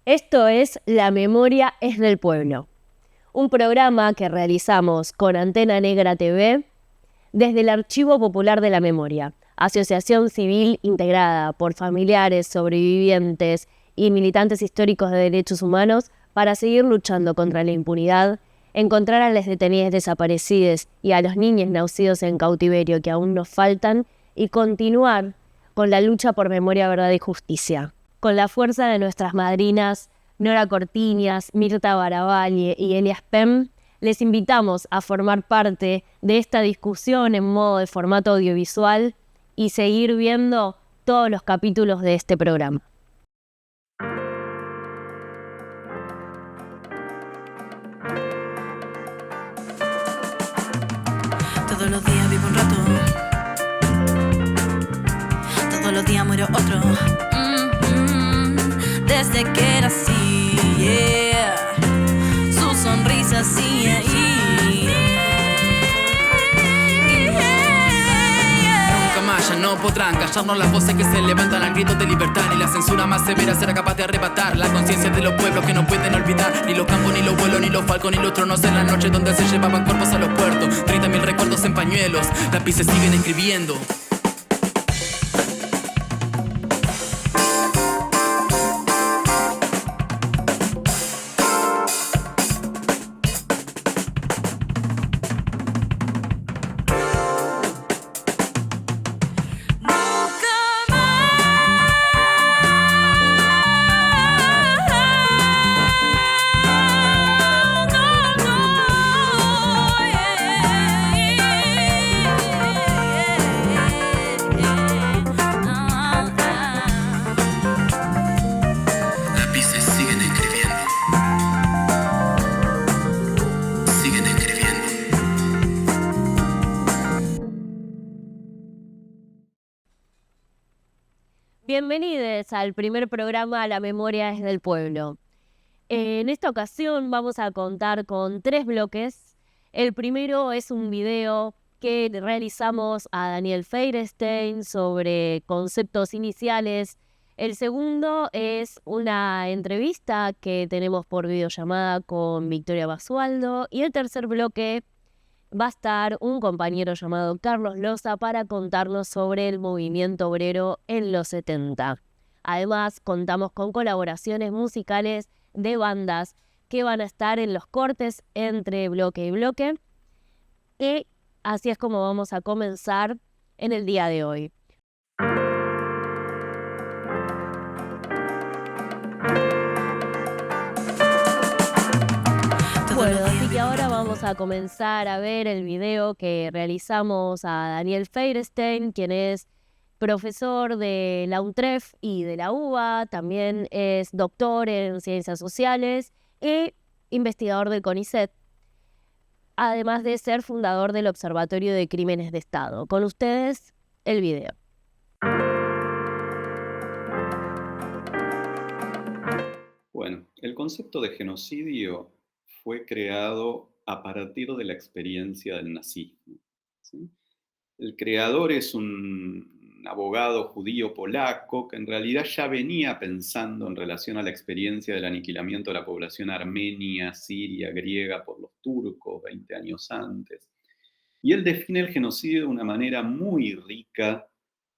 Esto es La Memoria es del Pueblo, un programa que realizamos con Antena Negra TV desde el Archivo Popular de la Memoria, asociación civil integrada por familiares, sobrevivientes y militantes históricos de derechos humanos para seguir luchando contra la impunidad, encontrar a las detenidas desaparecidas y a los niños nacidos en cautiverio que aún nos faltan y continuar con la lucha por memoria, verdad y justicia. Con la fuerza de nuestras madrinas Nora Cortiñas, Mirta Baravalle y Elias Pem, les invitamos a formar parte de esta discusión en modo de formato audiovisual y seguir viendo todos los capítulos de este programa. Todos los días vivo un rato, todos los días muero otro. Desde que era así, yeah. Su sonrisa sigue ahí. Nunca más ya no podrán callarnos las voces que se levantan al grito de libertad. Ni la censura más severa será capaz de arrebatar la conciencia de los pueblos que no pueden olvidar. Ni los campos, ni los vuelos, ni los falcos, ni los tronos en la noche donde se llevaban cuerpos a los puertos. 30.000 recuerdos en pañuelos, lápices siguen escribiendo. Bienvenidos al primer programa La Memoria es del Pueblo. En esta ocasión vamos a contar con 3 bloques. El primero es un video que realizamos a Daniel Feirstein sobre conceptos iniciales. El segundo es una entrevista que tenemos por videollamada con Victoria Basualdo. Y el tercer bloque va a estar un compañero llamado Carlos Loza para contarnos sobre el movimiento obrero en los 70. Además, contamos con colaboraciones musicales de bandas que van a estar en los cortes entre bloque y bloque. Y así es como vamos a comenzar en el día de hoy. Bueno, así que ahora vamos a comenzar a ver el video que realizamos a Daniel Feirstein, quien es profesor de la UNTREF y de la UBA, también es doctor en Ciencias Sociales y investigador del CONICET, además de ser fundador del Observatorio de Crímenes de Estado. Con ustedes, el video. Bueno, el concepto de genocidio fue creado a partir de la experiencia del nazismo, ¿sí? El creador es un abogado judío polaco que en realidad ya venía pensando en relación a la experiencia del aniquilamiento de la población armenia, siria, griega por los turcos 20 años antes. Y él define el genocidio de una manera muy rica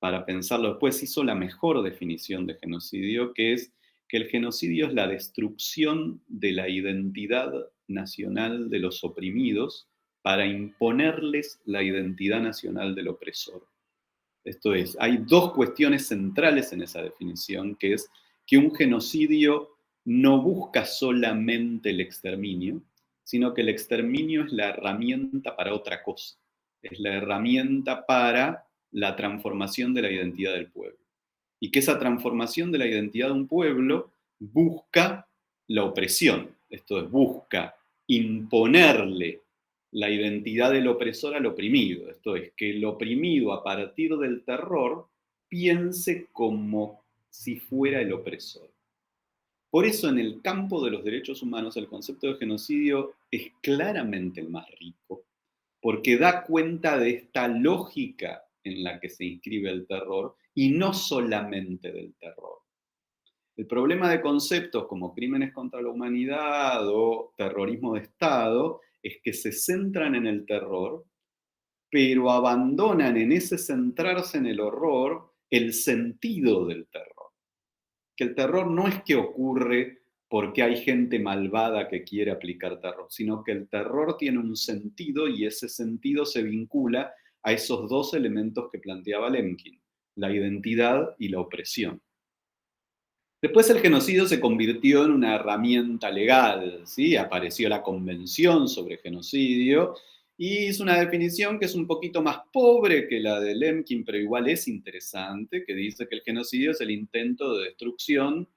para pensarlo. Después hizo la mejor definición de genocidio, que es que el genocidio es la destrucción de la identidad nacional de los oprimidos para imponerles la identidad nacional del opresor. Esto es, hay 2 cuestiones centrales en esa definición, que es que un genocidio no busca solamente el exterminio, sino que el exterminio es la herramienta para otra cosa, es la herramienta para la transformación de la identidad del pueblo. Y que esa transformación de la identidad de un pueblo busca la opresión, esto es, busca imponerle la identidad del opresor al oprimido, esto es, que el oprimido a partir del terror piense como si fuera el opresor. Por eso en el campo de los derechos humanos el concepto de genocidio es claramente el más rico, porque da cuenta de esta lógica en la que se inscribe el terror y no solamente del terror. El problema de conceptos como crímenes contra la humanidad o terrorismo de Estado es que se centran en el terror, pero abandonan en ese centrarse en el horror el sentido del terror. Que el terror no es que ocurre porque hay gente malvada que quiere aplicar terror, sino que el terror tiene un sentido y ese sentido se vincula a esos dos elementos que planteaba Lemkin, la identidad y la opresión. Después el genocidio se convirtió en una herramienta legal, ¿sí? Apareció la Convención sobre Genocidio y hizo una definición que es un poquito más pobre que la de Lemkin, pero igual es interesante, que dice que el genocidio es el intento de destrucción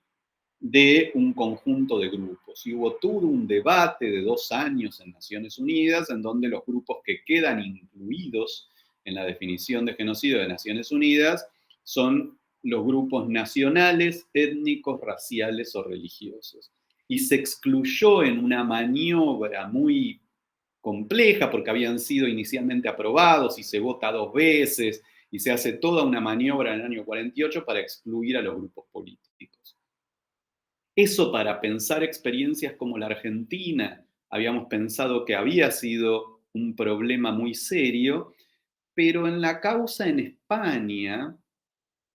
de un conjunto de grupos. Y hubo todo un debate de 2 años en Naciones Unidas, en donde los grupos que quedan incluidos en la definición de genocidio de Naciones Unidas son los grupos nacionales, étnicos, raciales o religiosos. Y se excluyó en una maniobra muy compleja, porque habían sido inicialmente aprobados y se vota 2 veces, y se hace toda una maniobra en el año 48 para excluir a los grupos políticos. Eso para pensar experiencias como la Argentina, habíamos pensado que había sido un problema muy serio, pero en la causa en España,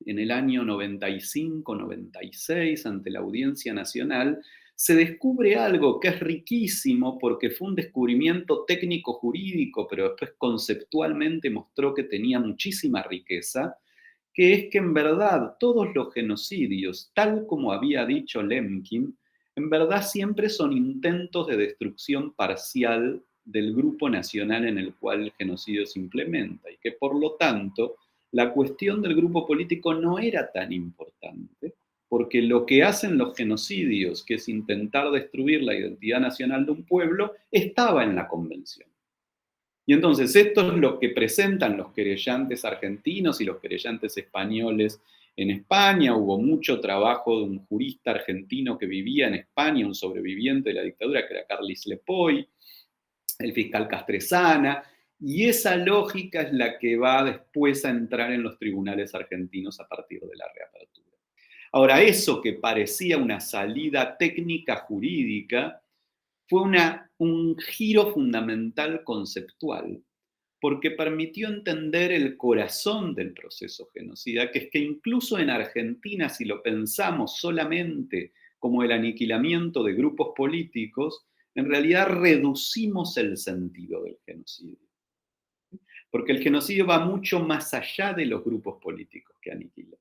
en el año 95-96, ante la Audiencia Nacional, se descubre algo que es riquísimo porque fue un descubrimiento técnico-jurídico, pero después conceptualmente mostró que tenía muchísima riqueza, que es que en verdad todos los genocidios, tal como había dicho Lemkin, en verdad siempre son intentos de destrucción parcial del grupo nacional en el cual el genocidio se implementa y que por lo tanto la cuestión del grupo político no era tan importante, porque lo que hacen los genocidios, que es intentar destruir la identidad nacional de un pueblo, estaba en la convención. Y entonces esto es lo que presentan los querellantes argentinos y los querellantes españoles en España. Hubo mucho trabajo de un jurista argentino que vivía en España, un sobreviviente de la dictadura, que era Carlis Lepoy, el fiscal Castresana, y esa lógica es la que va después a entrar en los tribunales argentinos a partir de la reapertura. Ahora, eso que parecía una salida técnica jurídica fue un giro fundamental conceptual, porque permitió entender el corazón del proceso genocida, que es que incluso en Argentina, si lo pensamos solamente como el aniquilamiento de grupos políticos, en realidad reducimos el sentido del genocidio. Porque el genocidio va mucho más allá de los grupos políticos que aniquiló.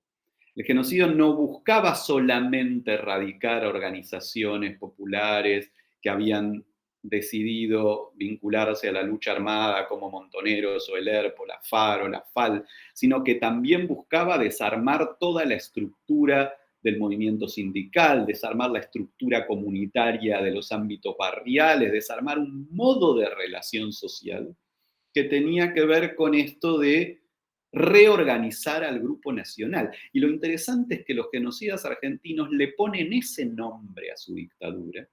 El genocidio no buscaba solamente erradicar organizaciones populares que habían decidido vincularse a la lucha armada como Montoneros o el ERP o la FAR o la FAL, sino que también buscaba desarmar toda la estructura del movimiento sindical, desarmar la estructura comunitaria de los ámbitos barriales, desarmar un modo de relación social que tenía que ver con esto de reorganizar al grupo nacional. Y lo interesante es que los genocidas argentinos le ponen ese nombre a su dictadura,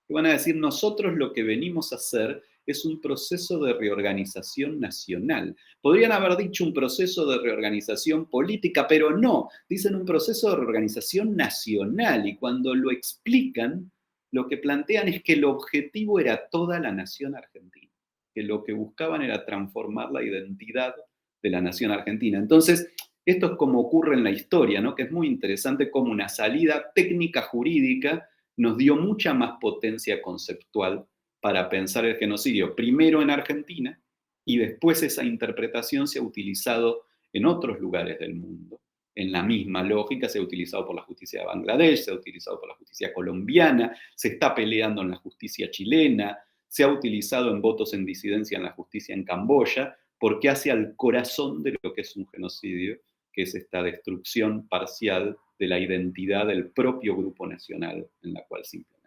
que van a decir, nosotros lo que venimos a hacer es un proceso de reorganización nacional. Podrían haber dicho un proceso de reorganización política, pero no, dicen un proceso de reorganización nacional, y cuando lo explican, lo que plantean es que el objetivo era toda la nación argentina, que lo que buscaban era transformar la identidad de la nación argentina. Entonces, esto es como ocurre en la historia, ¿no? Que es muy interesante cómo una salida técnica jurídica nos dio mucha más potencia conceptual para pensar el genocidio, primero en Argentina, y después esa interpretación se ha utilizado en otros lugares del mundo. En la misma lógica se ha utilizado por la justicia de Bangladesh, se ha utilizado por la justicia colombiana, se está peleando en la justicia chilena, se ha utilizado en votos en disidencia en la justicia en Camboya, porque hace al corazón de lo que es un genocidio, que es esta destrucción parcial de la identidad del propio grupo nacional en la cual se implementa.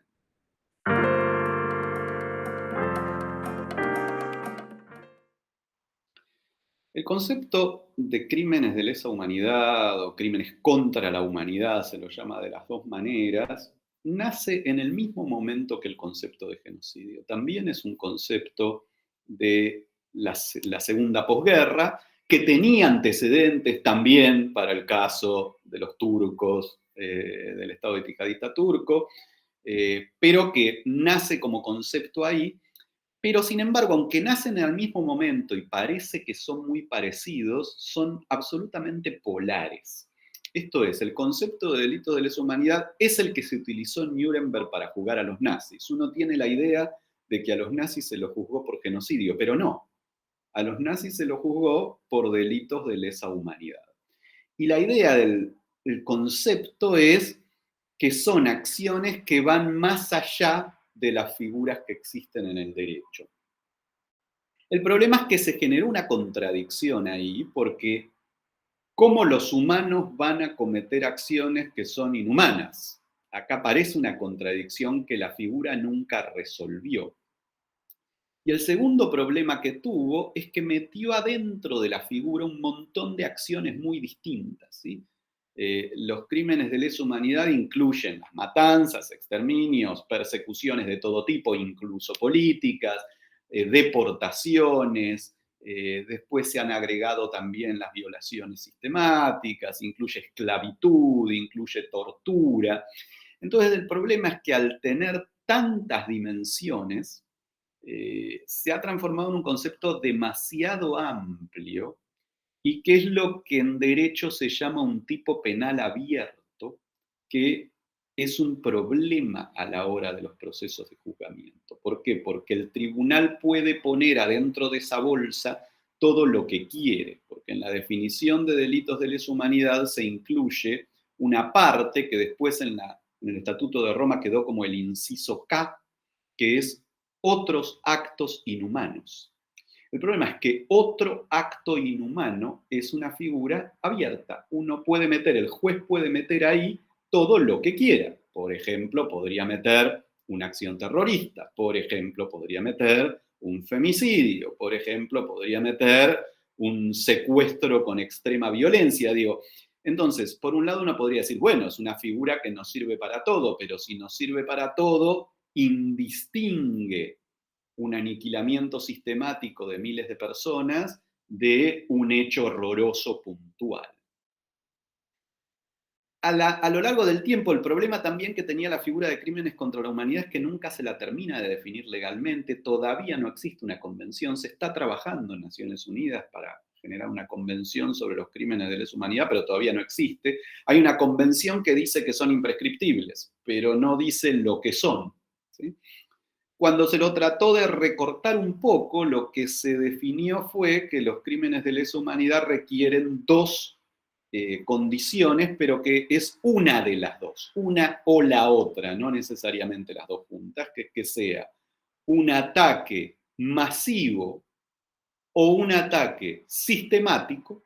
El concepto de crímenes de lesa humanidad o crímenes contra la humanidad, se lo llama de las dos maneras, nace en el mismo momento que el concepto de genocidio. También es un concepto de la segunda posguerra, que tenía antecedentes también para el caso de los turcos del Estado yihadista turco, pero que nace como concepto ahí. Pero sin embargo, aunque nacen al mismo momento y parece que son muy parecidos, son absolutamente polares. Esto es, el concepto de delito de lesa humanidad es el que se utilizó en Nuremberg para juzgar a los nazis. Uno tiene la idea de que a los nazis se los juzgó por genocidio, pero no. A los nazis se los juzgó por delitos de lesa humanidad. Y la idea del concepto es que son acciones que van más allá de las figuras que existen en el derecho. El problema es que se generó una contradicción ahí, porque ¿cómo los humanos van a cometer acciones que son inhumanas? Acá aparece una contradicción que la figura nunca resolvió. Y el segundo problema que tuvo es que metió adentro de la figura un montón de acciones muy distintas, ¿sí? Los crímenes de lesa humanidad incluyen las matanzas, exterminios, persecuciones de todo tipo, incluso políticas, deportaciones, después se han agregado también las violaciones sistemáticas, incluye esclavitud, incluye tortura. Entonces el problema es que al tener tantas dimensiones, se ha transformado en un concepto demasiado amplio y que es lo que en derecho se llama un tipo penal abierto, que es un problema a la hora de los procesos de juzgamiento. ¿Por qué? Porque el tribunal puede poner adentro de esa bolsa todo lo que quiere, porque en la definición de delitos de lesa humanidad se incluye una parte que después en el Estatuto de Roma quedó como el inciso K, que es otros actos inhumanos. El problema es que otro acto inhumano es una figura abierta. El juez puede meter ahí todo lo que quiera. Por ejemplo, podría meter una acción terrorista. Por ejemplo, podría meter un femicidio. Por ejemplo, podría meter un secuestro con extrema violencia. Entonces, por un lado uno podría decir, bueno, es una figura que nos sirve para todo, pero si nos sirve para todo, indistingue un aniquilamiento sistemático de miles de personas de un hecho horroroso puntual. A lo largo del tiempo, el problema también que tenía la figura de crímenes contra la humanidad es que nunca se la termina de definir legalmente, todavía no existe una convención, se está trabajando en Naciones Unidas para generar una convención sobre los crímenes de lesa humanidad, pero todavía no existe. Hay una convención que dice que son imprescriptibles, pero no dice lo que son, ¿sí? Cuando se lo trató de recortar un poco, lo que se definió fue que los crímenes de lesa humanidad requieren dos condiciones, pero que es una de las dos, una o la otra, no necesariamente las dos juntas, que sea un ataque masivo o un ataque sistemático,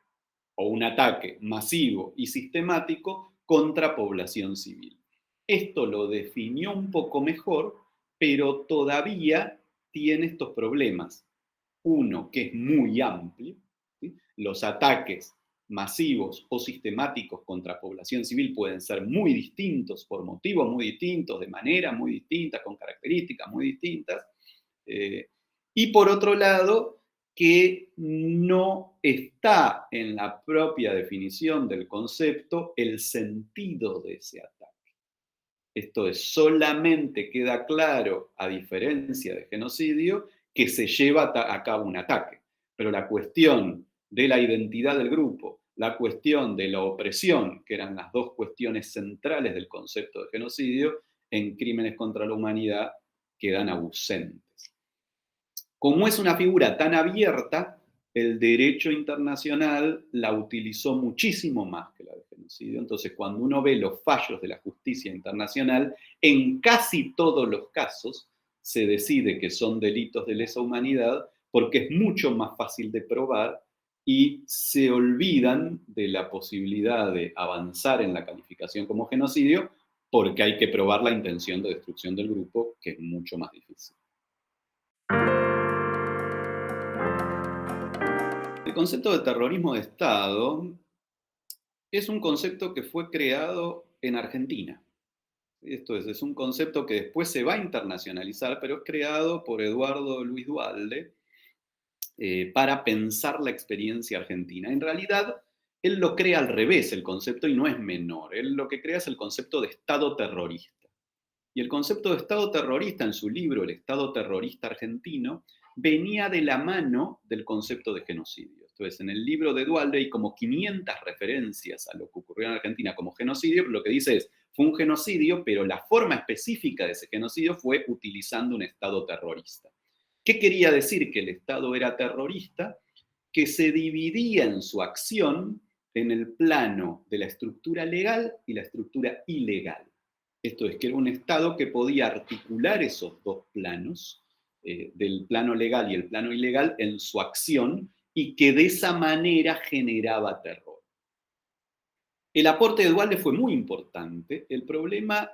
o un ataque masivo y sistemático contra población civil. Esto lo definió un poco mejor, pero todavía tiene estos problemas. Uno, que es muy amplio, ¿sí? Los ataques masivos o sistemáticos contra población civil pueden ser muy distintos, por motivos muy distintos, de manera muy distinta, con características muy distintas. Y por otro lado, que no está en la propia definición del concepto el sentido de ese ataque. Esto es, solamente queda claro, a diferencia de genocidio, que se lleva a cabo un ataque. Pero la cuestión de la identidad del grupo, la cuestión de la opresión, que eran las dos cuestiones centrales del concepto de genocidio, en crímenes contra la humanidad quedan ausentes. Como es una figura tan abierta, el derecho internacional la utilizó muchísimo más que la de genocidio. Entonces, cuando uno ve los fallos de la justicia internacional, en casi todos los casos se decide que son delitos de lesa humanidad porque es mucho más fácil de probar y se olvidan de la posibilidad de avanzar en la calificación como genocidio porque hay que probar la intención de destrucción del grupo, que es mucho más difícil. El concepto de terrorismo de Estado es un concepto que fue creado en Argentina. Esto es un concepto que después se va a internacionalizar, pero es creado por Eduardo Luis Duhalde para pensar la experiencia argentina. En realidad, él lo crea al revés el concepto y no es menor. Él lo que crea es el concepto de Estado terrorista. Y el concepto de Estado terrorista en su libro, El Estado terrorista argentino, venía de la mano del concepto de genocidio. Entonces, en el libro de Duhalde hay como 500 referencias a lo que ocurrió en Argentina como genocidio, pero lo que dice es, fue un genocidio, pero la forma específica de ese genocidio fue utilizando un Estado terrorista. ¿Qué quería decir que el Estado era terrorista? Que se dividía en su acción en el plano de la estructura legal y la estructura ilegal. Esto es, que era un Estado que podía articular esos dos planos, del plano legal y el plano ilegal, en su acción, y que de esa manera generaba terror. El aporte de Duhalde fue muy importante. El problema,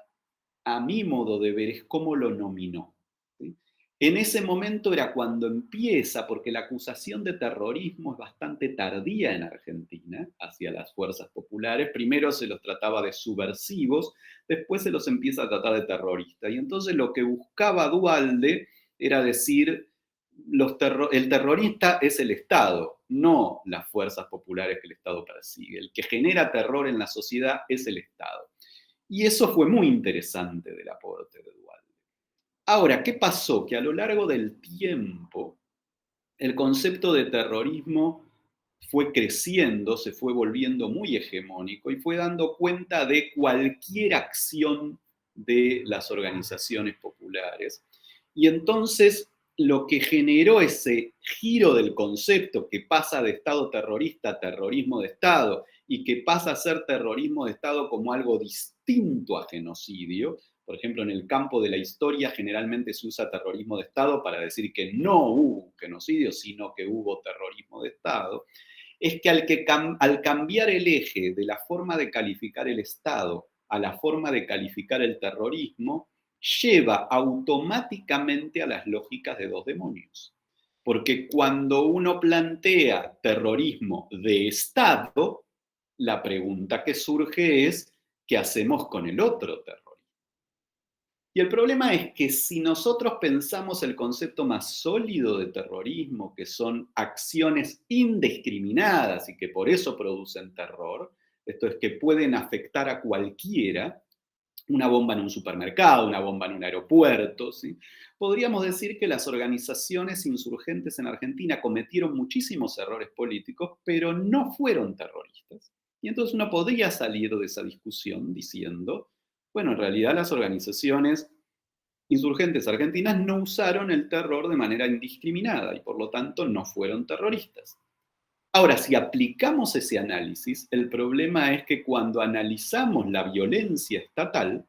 a mi modo de ver, es cómo lo nominó. ¿Sí? En ese momento era cuando empieza, porque la acusación de terrorismo es bastante tardía en Argentina hacia las fuerzas populares. Primero se los trataba de subversivos, después se los empieza a tratar de terroristas. Y entonces lo que buscaba Duhalde era decir, el terrorista es el Estado, no las fuerzas populares que el Estado persigue. El que genera terror en la sociedad es el Estado. Y eso fue muy interesante del aporte de Duhalde. Ahora, ¿qué pasó? Que a lo largo del tiempo, el concepto de terrorismo fue creciendo, se fue volviendo muy hegemónico y fue dando cuenta de cualquier acción de las organizaciones populares. Y entonces lo que generó ese giro del concepto que pasa de Estado terrorista a terrorismo de Estado y que pasa a ser terrorismo de Estado como algo distinto a genocidio. Por ejemplo, en el campo de la historia generalmente se usa terrorismo de Estado para decir que no hubo genocidio, sino que hubo terrorismo de Estado. Es que al cambiar el eje de la forma de calificar el Estado a la forma de calificar el terrorismo, lleva automáticamente a las lógicas de dos demonios. Porque cuando uno plantea terrorismo de Estado, la pregunta que surge es, ¿qué hacemos con el otro terrorismo? Y el problema es que si nosotros pensamos el concepto más sólido de terrorismo, que son acciones indiscriminadas y que por eso producen terror, esto es que pueden afectar a cualquiera, una bomba en un supermercado, una bomba en un aeropuerto, ¿sí? Podríamos decir que las organizaciones insurgentes en Argentina cometieron muchísimos errores políticos, pero no fueron terroristas. Y entonces uno podría salir de esa discusión diciendo, bueno, en realidad las organizaciones insurgentes argentinas no usaron el terror de manera indiscriminada y por lo tanto no fueron terroristas. Ahora, si aplicamos ese análisis, el problema es que cuando analizamos la violencia estatal,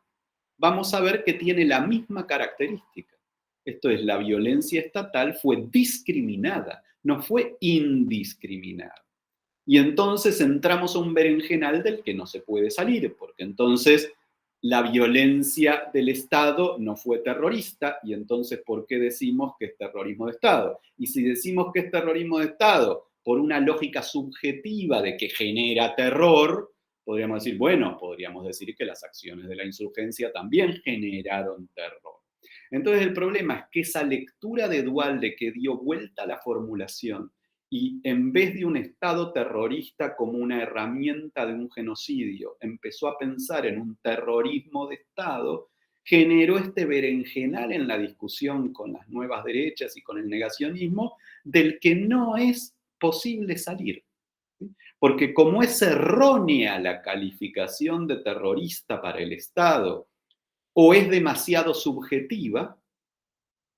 vamos a ver que tiene la misma característica. Esto es, la violencia estatal fue discriminada, no fue indiscriminada. Y entonces entramos a un berenjenal del que no se puede salir, porque entonces la violencia del Estado no fue terrorista, y entonces ¿por qué decimos que es terrorismo de Estado? Y si decimos que es terrorismo de Estado por una lógica subjetiva de que genera terror, podríamos decir, bueno, podríamos decir que las acciones de la insurgencia también generaron terror. Entonces el problema es que esa lectura de Duhalde que dio vuelta a la formulación y en vez de un Estado terrorista como una herramienta de un genocidio, empezó a pensar en un terrorismo de Estado, generó este berenjenal en la discusión con las nuevas derechas y con el negacionismo, del que no es posible salir. Porque como es errónea la calificación de terrorista para el Estado, o es demasiado subjetiva,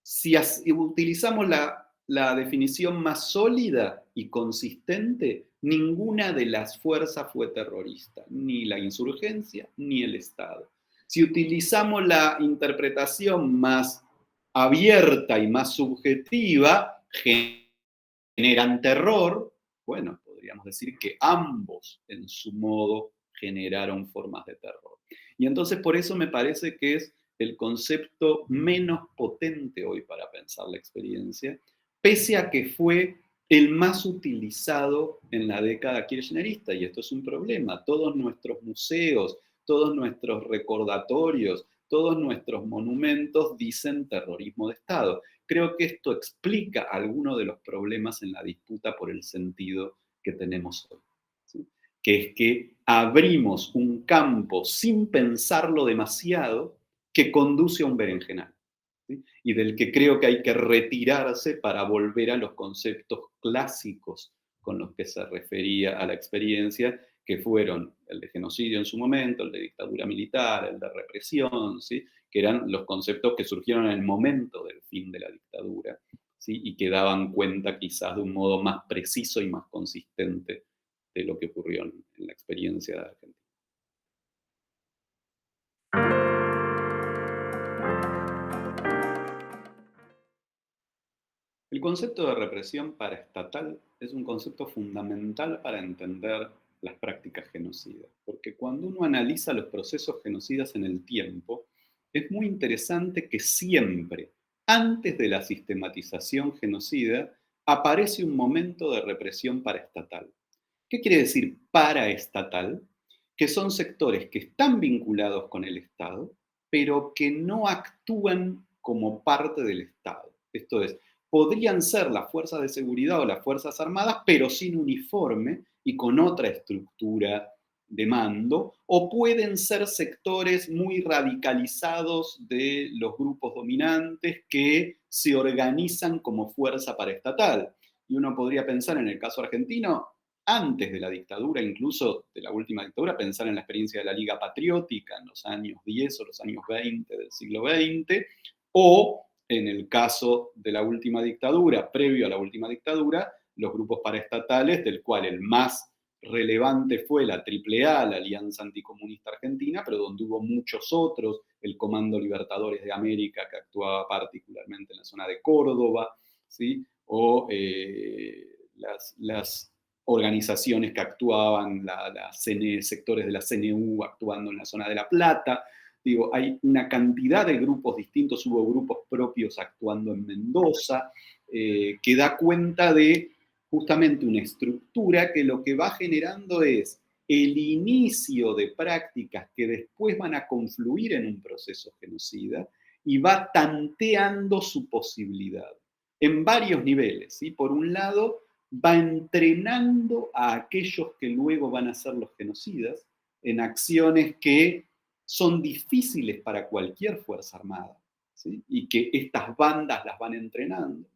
si utilizamos la definición más sólida y consistente, ninguna de las fuerzas fue terrorista, ni la insurgencia ni el Estado. Si utilizamos la interpretación más abierta y más subjetiva, generan terror, bueno, podríamos decir que ambos en su modo generaron formas de terror. Y entonces por eso me parece que es el concepto menos potente hoy para pensar la experiencia, pese a que fue el más utilizado en la década kirchnerista, y esto es un problema. Todos nuestros museos, todos nuestros recordatorios, todos nuestros monumentos dicen terrorismo de Estado. Creo que esto explica algunos de los problemas en la disputa por el sentido que tenemos hoy, ¿sí? que es que abrimos un campo sin pensarlo demasiado que conduce a un berenjenal, ¿sí? Y del que creo que hay que retirarse para volver a los conceptos clásicos con los que se refería a la experiencia, que fueron el de genocidio en su momento, el de dictadura militar, el de represión, ¿sí? Que eran los conceptos que surgieron en el momento del fin de la dictadura, ¿sí? Y que daban cuenta quizás de un modo más preciso y más consistente de lo que ocurrió en la experiencia de Argentina. El concepto de represión paraestatal es un concepto fundamental para entender las prácticas genocidas, porque cuando uno analiza los procesos genocidas en el tiempo, es muy interesante que siempre, antes de la sistematización genocida, aparece un momento de represión paraestatal. ¿Qué quiere decir paraestatal? Que son sectores que están vinculados con el Estado, pero que no actúan como parte del Estado. Esto es, podrían ser las fuerzas de seguridad o las fuerzas armadas, pero sin uniforme y con otra estructura de mando, o pueden ser sectores muy radicalizados de los grupos dominantes que se organizan como fuerza paraestatal. Y uno podría pensar en el caso argentino, antes de la dictadura, incluso de la última dictadura, pensar en la experiencia de la Liga Patriótica en los años 10 o los años 20 del siglo XX, o en el caso de la última dictadura, previo a la última dictadura, los grupos paraestatales, del cual el más relevante fue la AAA, la Alianza Anticomunista Argentina, pero donde hubo muchos otros, el Comando Libertadores de América, que actuaba particularmente en la zona de Córdoba, ¿sí? O las organizaciones que actuaban, sectores de la CNU actuando en la zona de La Plata. Digo, hay una cantidad de grupos distintos, hubo grupos propios actuando en Mendoza, que da cuenta de justamente una estructura que lo que va generando es el inicio de prácticas que después van a confluir en un proceso genocida y va tanteando su posibilidad en varios niveles, ¿sí? Por un lado, va entrenando a aquellos que luego van a ser los genocidas en acciones que son difíciles para cualquier fuerza armada, ¿sí? Y que estas bandas las van entrenando.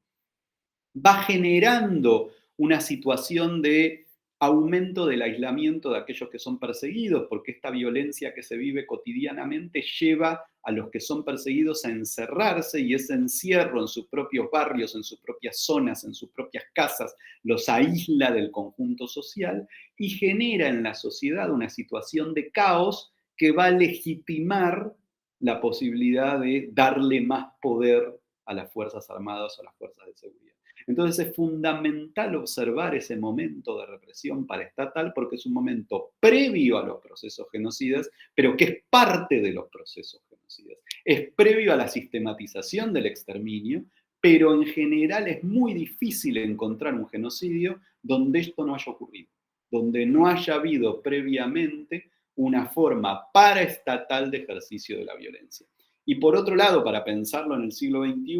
Va generando una situación de aumento del aislamiento de aquellos que son perseguidos, porque esta violencia que se vive cotidianamente lleva a los que son perseguidos a encerrarse, y ese encierro en sus propios barrios, en sus propias zonas, en sus propias casas, los aísla del conjunto social y genera en la sociedad una situación de caos que va a legitimar la posibilidad de darle más poder a las Fuerzas Armadas o a las fuerzas de seguridad. Entonces es fundamental observar ese momento de represión paraestatal porque es un momento previo a los procesos genocidas, pero que es parte de los procesos genocidas. Es previo a la sistematización del exterminio, pero en general es muy difícil encontrar un genocidio donde esto no haya ocurrido, donde no haya habido previamente una forma paraestatal de ejercicio de la violencia. Y por otro lado, para pensarlo en el siglo XXI,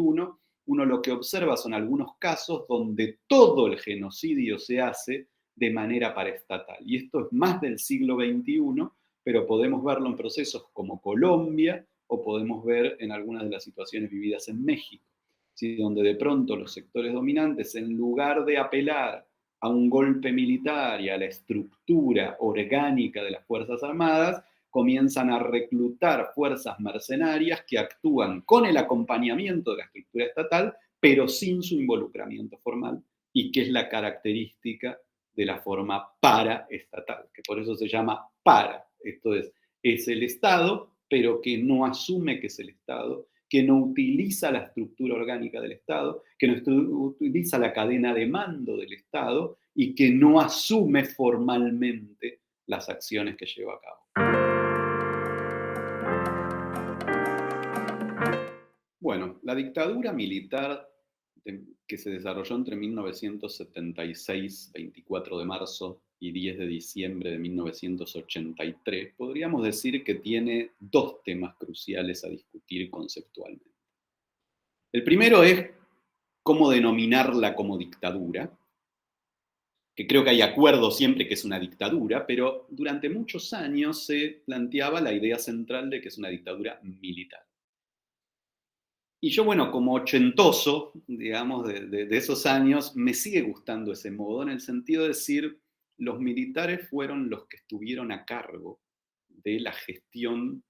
uno lo que observa son algunos casos donde todo el genocidio se hace de manera paraestatal. Y esto es más del siglo XXI, pero podemos verlo en procesos como Colombia o podemos ver en algunas de las situaciones vividas en México, ¿sí? Donde de pronto los sectores dominantes, en lugar de apelar a un golpe militar y a la estructura orgánica de las Fuerzas Armadas, comienzan a reclutar fuerzas mercenarias que actúan con el acompañamiento de la estructura estatal, pero sin su involucramiento formal, y que es la característica de la forma paraestatal, que por eso se llama para. Esto es el Estado, pero que no asume que es el Estado, que no utiliza la estructura orgánica del Estado, que no utiliza la cadena de mando del Estado y que no asume formalmente las acciones que lleva a cabo. Bueno, la dictadura militar que se desarrolló entre 1976, 24 de marzo, y 10 de diciembre de 1983, podríamos decir que tiene dos temas cruciales a discutir conceptualmente. El primero es cómo denominarla como dictadura, que creo que hay acuerdo siempre que es una dictadura, pero durante muchos años se planteaba la idea central de que es una dictadura militar. Y yo, bueno, como ochentoso, digamos, de esos años, me sigue gustando ese modo, en el sentido de decir, los militares fueron los que estuvieron a cargo de la gestión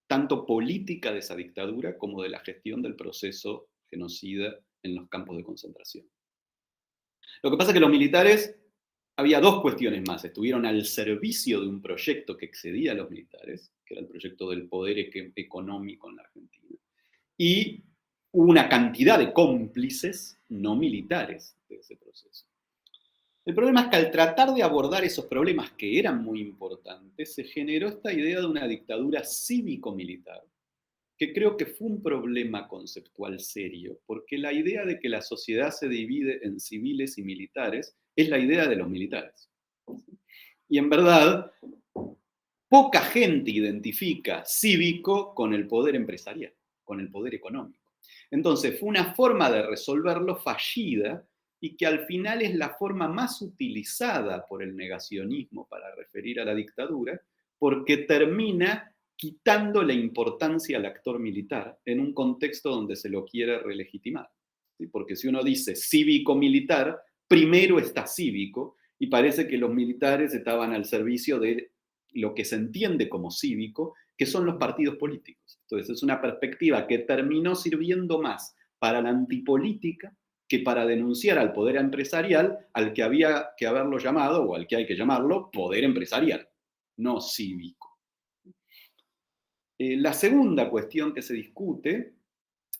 tanto política de esa dictadura como de la gestión del proceso genocida en los campos de concentración. Lo que pasa es que los militares, había dos cuestiones más, estuvieron al servicio de un proyecto que excedía a los militares, que era el proyecto del poder económico en la Argentina, y hubo una cantidad de cómplices no militares de ese proceso. El problema es que al tratar de abordar esos problemas que eran muy importantes, se generó esta idea de una dictadura cívico-militar, que creo que fue un problema conceptual serio, porque la idea de que la sociedad se divide en civiles y militares es la idea de los militares. Y en verdad, poca gente identifica cívico con el poder empresarial, con el poder económico. Entonces, fue una forma de resolverlo fallida, y que al final es la forma más utilizada por el negacionismo para referir a la dictadura, porque termina quitando la importancia al actor militar en un contexto donde se lo quiere relegitimar. ¿Sí? Porque si uno dice cívico-militar, primero está cívico, y parece que los militares estaban al servicio de lo que se entiende como cívico, que son los partidos políticos. Entonces es una perspectiva que terminó sirviendo más para la antipolítica que para denunciar al poder empresarial, al que había que haberlo llamado, o al que hay que llamarlo, poder empresarial, no cívico. La segunda cuestión que se discute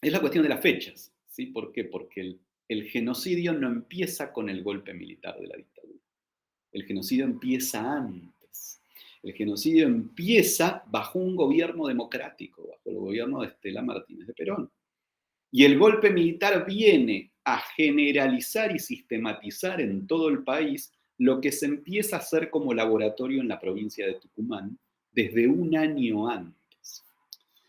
es la cuestión de las fechas. ¿Sí? ¿Por qué? Porque el genocidio no empieza con el golpe militar de la dictadura. El genocidio empieza antes. El genocidio empieza bajo un gobierno democrático, bajo el gobierno de Estela Martínez de Perón. Y el golpe militar viene a generalizar y sistematizar en todo el país lo que se empieza a hacer como laboratorio en la provincia de Tucumán desde un año antes.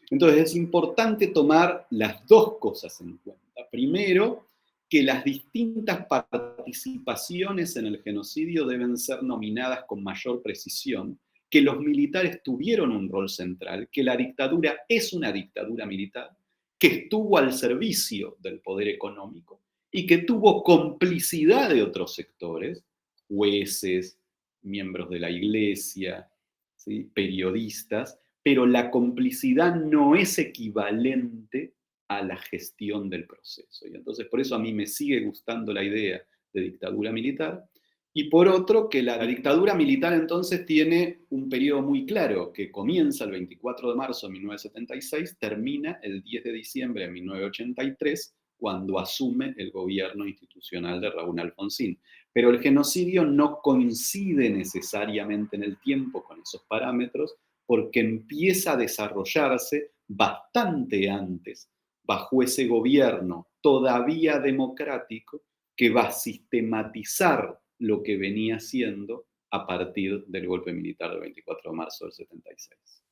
Entonces es importante tomar las dos cosas en cuenta. Primero, que las distintas participaciones en el genocidio deben ser nominadas con mayor precisión, que los militares tuvieron un rol central, que la dictadura es una dictadura militar, que estuvo al servicio del poder económico y que tuvo complicidad de otros sectores, jueces, miembros de la iglesia, ¿sí? Periodistas, pero la complicidad no es equivalente a la gestión del proceso. Y entonces por eso a mí me sigue gustando la idea de dictadura militar. Y por otro, que la dictadura militar entonces tiene un periodo muy claro, que comienza el 24 de marzo de 1976, termina el 10 de diciembre de 1983, cuando asume el gobierno institucional de Raúl Alfonsín. Pero el genocidio no coincide necesariamente en el tiempo con esos parámetros, porque empieza a desarrollarse bastante antes, bajo ese gobierno todavía democrático, que va a sistematizar lo que venía haciendo a partir del golpe militar del 24 de marzo del 76.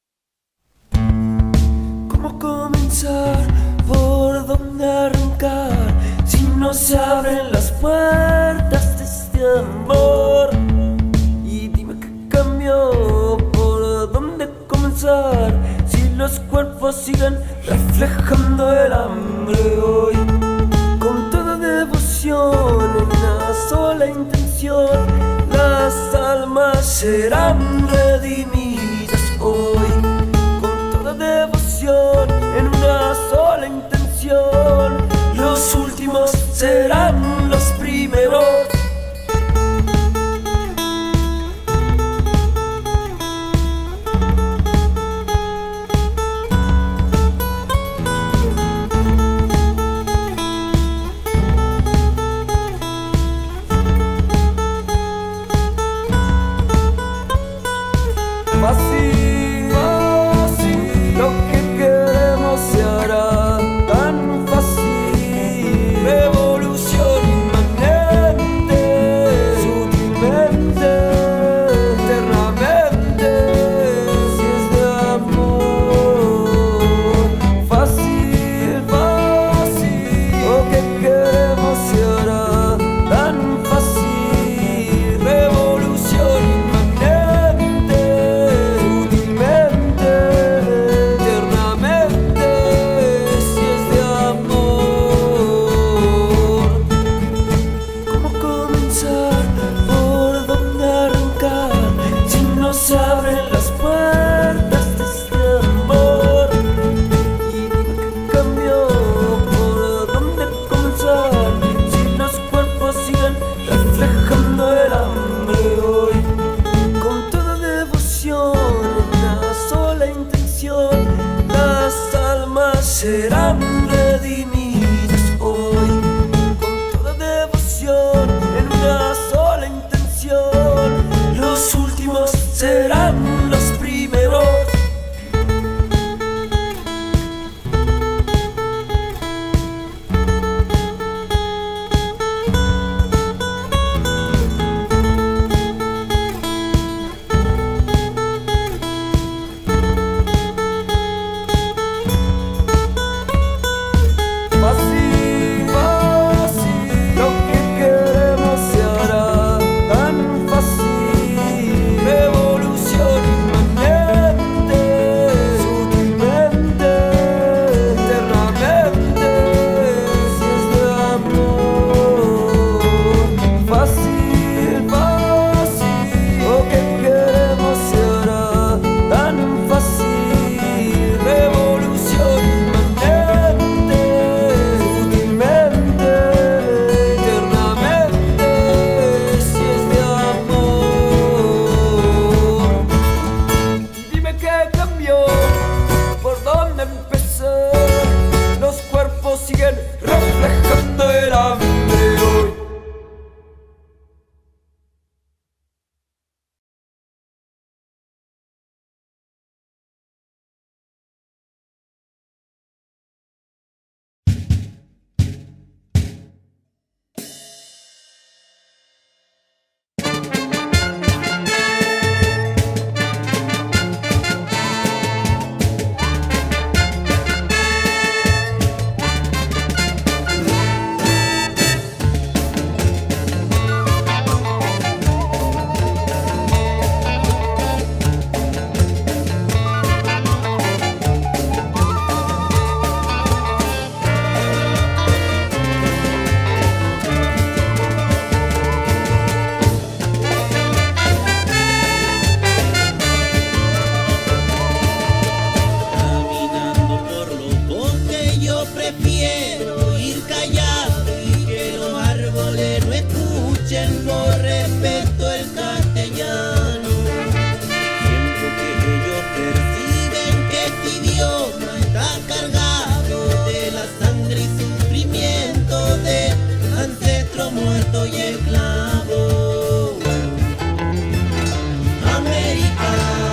¿Cómo comenzar? ¿Por dónde arrancar? Si no se abren las puertas de este amor. Y dime qué cambió, ¿por dónde comenzar? Si los cuerpos siguen reflejando el hambre hoy. Con toda devoción, una sola intención, las almas serán redimidas hoy. Con toda devoción, en una sola intención, los últimos serán los primeros. Fácil, lo que queremos se hará tan fácil. serán redimidos hoy con toda devoción en una sola intención. Los últimos serán los primeros. Fácil, fácil, lo que queremos se hará tan fácil. Revolución inmanente, sutilmente, eternamente, si es de amor. Fácil, fácil, lo que queremos se hará tan fácil. Revolución inmanente, sutilmente, eternamente, si es de amor. Dime qué cambió, por dónde empecé. Los cuerpos siguen reflejando el hambre hoy. Caminando por los bosques yo prefiero ir callado y que los árboles no escuchen por respeto el castellano. Siento que ellos perciben que este idioma está cargado de la sangre y sufrimiento de ancestros muertos y esclavos. Americano.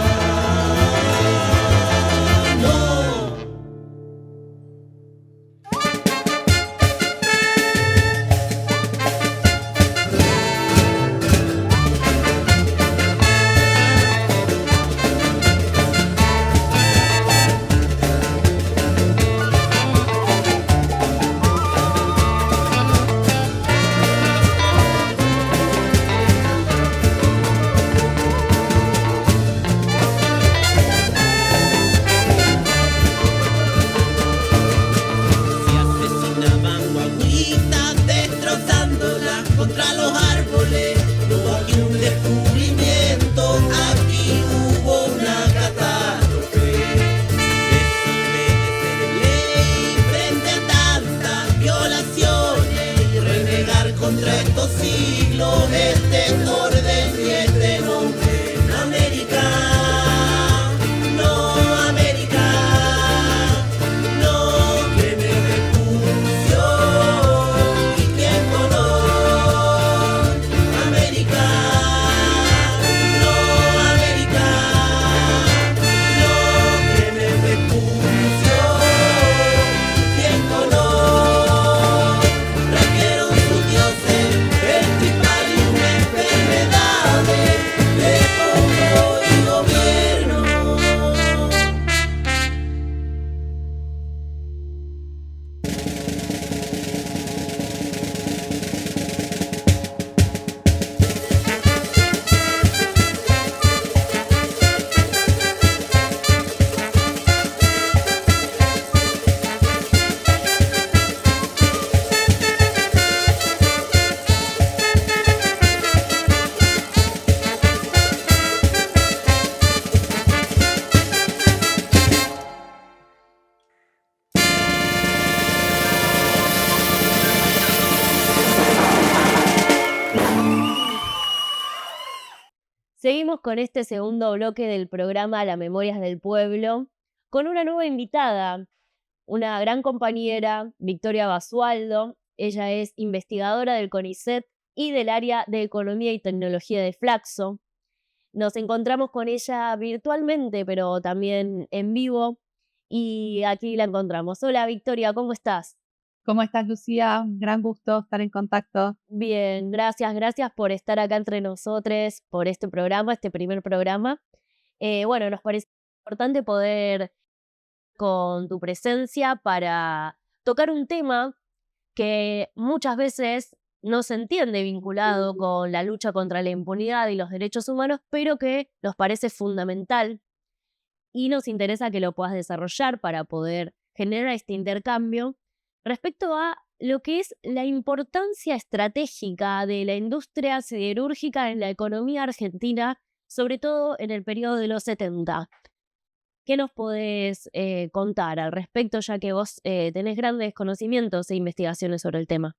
Se asesinaban guaguitas destrozándolas contra los árboles. No hubo aquí un descubrimiento, aquí hubo una catástrofe. Desobedecer ley frente a tantas violaciones y renegar contra estos siglos, este orden y este nombre. América, no, América. No, que me repudio y que color. América, no, América. No, que me repudio y que color. Trajeron sus dioses, el tripal y una enfermedad de pueblo y gobierno. Seguimos con este segundo bloque del programa Las Memorias del Pueblo, con una nueva invitada, una gran compañera, Victoria Basualdo. Ella es investigadora del CONICET y del área de Economía y Tecnología de Flaxo. Nos encontramos con ella virtualmente, pero también en vivo, y aquí la encontramos. Hola Victoria, ¿cómo estás? ¿Cómo estás, Lucía? Un gran gusto estar en contacto. Bien, gracias por estar acá entre nosotros, por este programa, este primer programa. Bueno, nos parece importante poder con tu presencia para tocar un tema que muchas veces no se entiende vinculado con la lucha contra la impunidad y los derechos humanos, pero que nos parece fundamental y nos interesa que lo puedas desarrollar para poder generar este intercambio respecto a lo que es la importancia estratégica de la industria siderúrgica en la economía argentina, sobre todo en el periodo de los 70. ¿Qué nos podés contar al respecto, ya que vos tenés grandes conocimientos e investigaciones sobre el tema?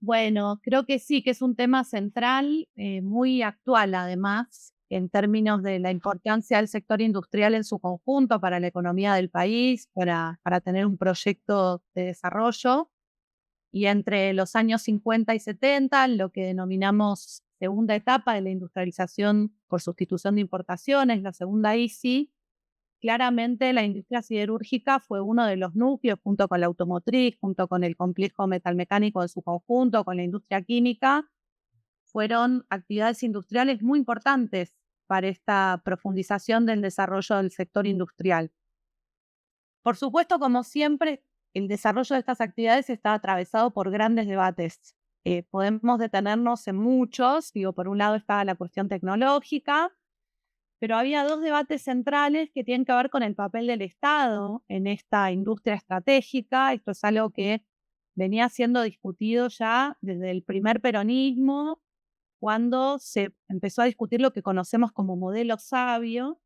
Bueno, creo que sí, que es un tema central, muy actual además, en términos de la importancia del sector industrial en su conjunto para la economía del país, para tener un proyecto de desarrollo. Y entre los años 50 y 70, lo que denominamos segunda etapa de la industrialización por sustitución de importaciones, la segunda ISI, claramente la industria siderúrgica fue uno de los núcleos, junto con la automotriz, junto con el complejo metalmecánico en su conjunto, con la industria química, fueron actividades industriales muy importantes para esta profundización del desarrollo del sector industrial. Por supuesto, como siempre, el desarrollo de estas actividades está atravesado por grandes debates. Podemos detenernos en muchos. Por un lado está la cuestión tecnológica, pero había dos debates centrales que tienen que ver con el papel del Estado en esta industria estratégica. Esto es algo que venía siendo discutido ya desde el primer peronismo, cuando se empezó a discutir lo que conocemos como modelo sabio,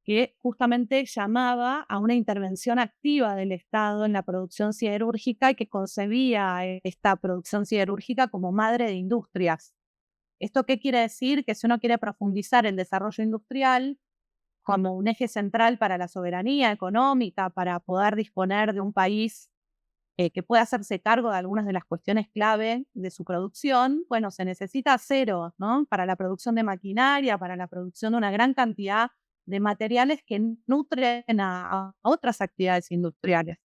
que justamente llamaba a una intervención activa del Estado en la producción siderúrgica y que concebía esta producción siderúrgica como madre de industrias. ¿Esto qué quiere decir? Que si uno quiere profundizar el desarrollo industrial como un eje central para la soberanía económica, para poder disponer de un país que pueda hacerse cargo de algunas de las cuestiones clave de su producción, bueno, se necesita acero, ¿no? Para la producción de maquinaria, para la producción de una gran cantidad de materiales que nutren a otras actividades industriales.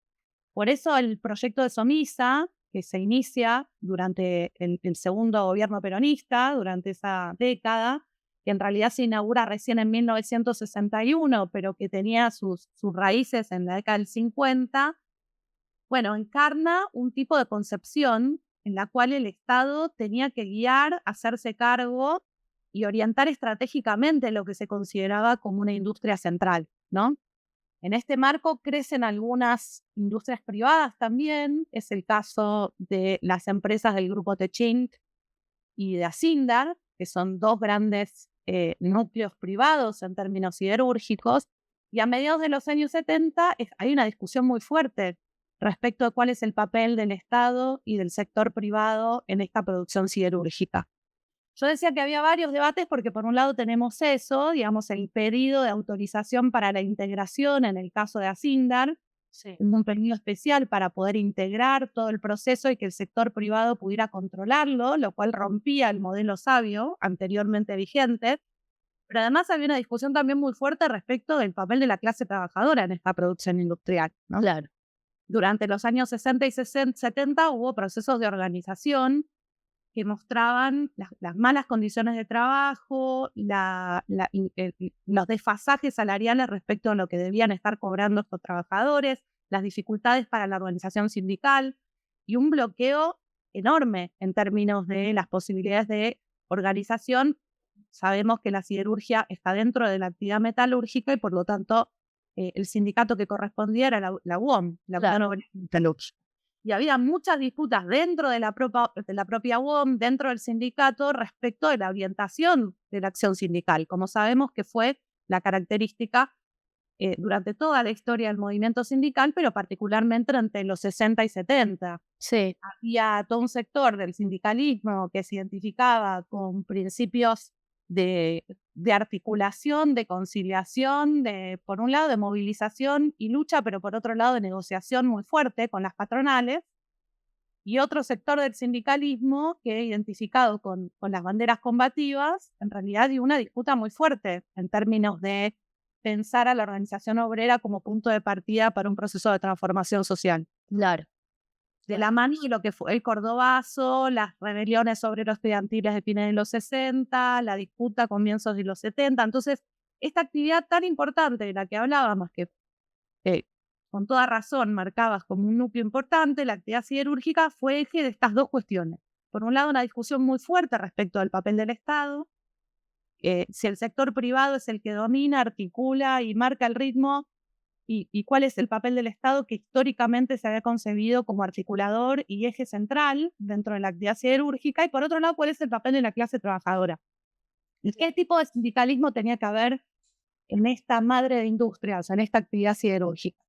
Por eso el proyecto de SOMISA, que se inicia durante el segundo gobierno peronista, durante esa década, que en realidad se inaugura recién en 1961, pero que tenía sus raíces en la década del 50, bueno, encarna un tipo de concepción en la cual el Estado tenía que guiar, hacerse cargo y orientar estratégicamente lo que se consideraba como una industria central, ¿no? En este marco crecen algunas industrias privadas también. Es el caso de las empresas del grupo Techint y de Asindar, que son dos grandes núcleos privados en términos siderúrgicos. Y a mediados de los años 70 hay una discusión muy fuerte respecto de cuál es el papel del Estado y del sector privado en esta producción siderúrgica. Yo decía que había varios debates porque por un lado tenemos eso, digamos, el pedido de autorización para la integración en el caso de Asindar, un pedido especial para poder integrar todo el proceso y que el sector privado pudiera controlarlo, lo cual rompía el modelo sabio anteriormente vigente. Pero además había una discusión también muy fuerte respecto del papel de la clase trabajadora en esta producción industrial, ¿no? Claro. Durante los años 60 y 70 hubo procesos de organización que mostraban las malas condiciones de trabajo, los desfasajes salariales respecto a lo que debían estar cobrando estos trabajadores, las dificultades para la organización sindical y un bloqueo enorme en términos de las posibilidades de organización. Sabemos que la siderurgia está dentro de la actividad metalúrgica y por lo tanto el sindicato que correspondía era la UOM, la Unión Obrera Metalúrgica. Y había muchas disputas dentro de la propia UOM, dentro del sindicato, respecto de la orientación de la acción sindical, como sabemos que fue la característica durante toda la historia del movimiento sindical, pero particularmente entre los 60 y 70. Sí. Había todo un sector del sindicalismo que se identificaba con principios de articulación, de conciliación, por un lado de movilización y lucha, pero por otro lado de negociación muy fuerte con las patronales, y otro sector del sindicalismo que, identificado con las banderas combativas, en realidad dio una disputa muy fuerte en términos de pensar a la organización obrera como punto de partida para un proceso de transformación social. Claro. De la mano de lo que fue el Cordobazo, las rebeliones obreros estudiantiles de fines de los 60, la disputa a comienzos de los 70. Entonces, esta actividad tan importante de la que hablábamos, que con toda razón marcabas como un núcleo importante, la actividad siderúrgica fue eje de estas dos cuestiones. Por un lado, una discusión muy fuerte respecto al papel del Estado, si el sector privado es el que domina, articula y marca el ritmo, y cuál es el papel del Estado que históricamente se había concebido como articulador y eje central dentro de la actividad siderúrgica, y por otro lado, cuál es el papel de la clase trabajadora. ¿Y qué tipo de sindicalismo tenía que haber en esta madre de industrias, en esta actividad siderúrgica?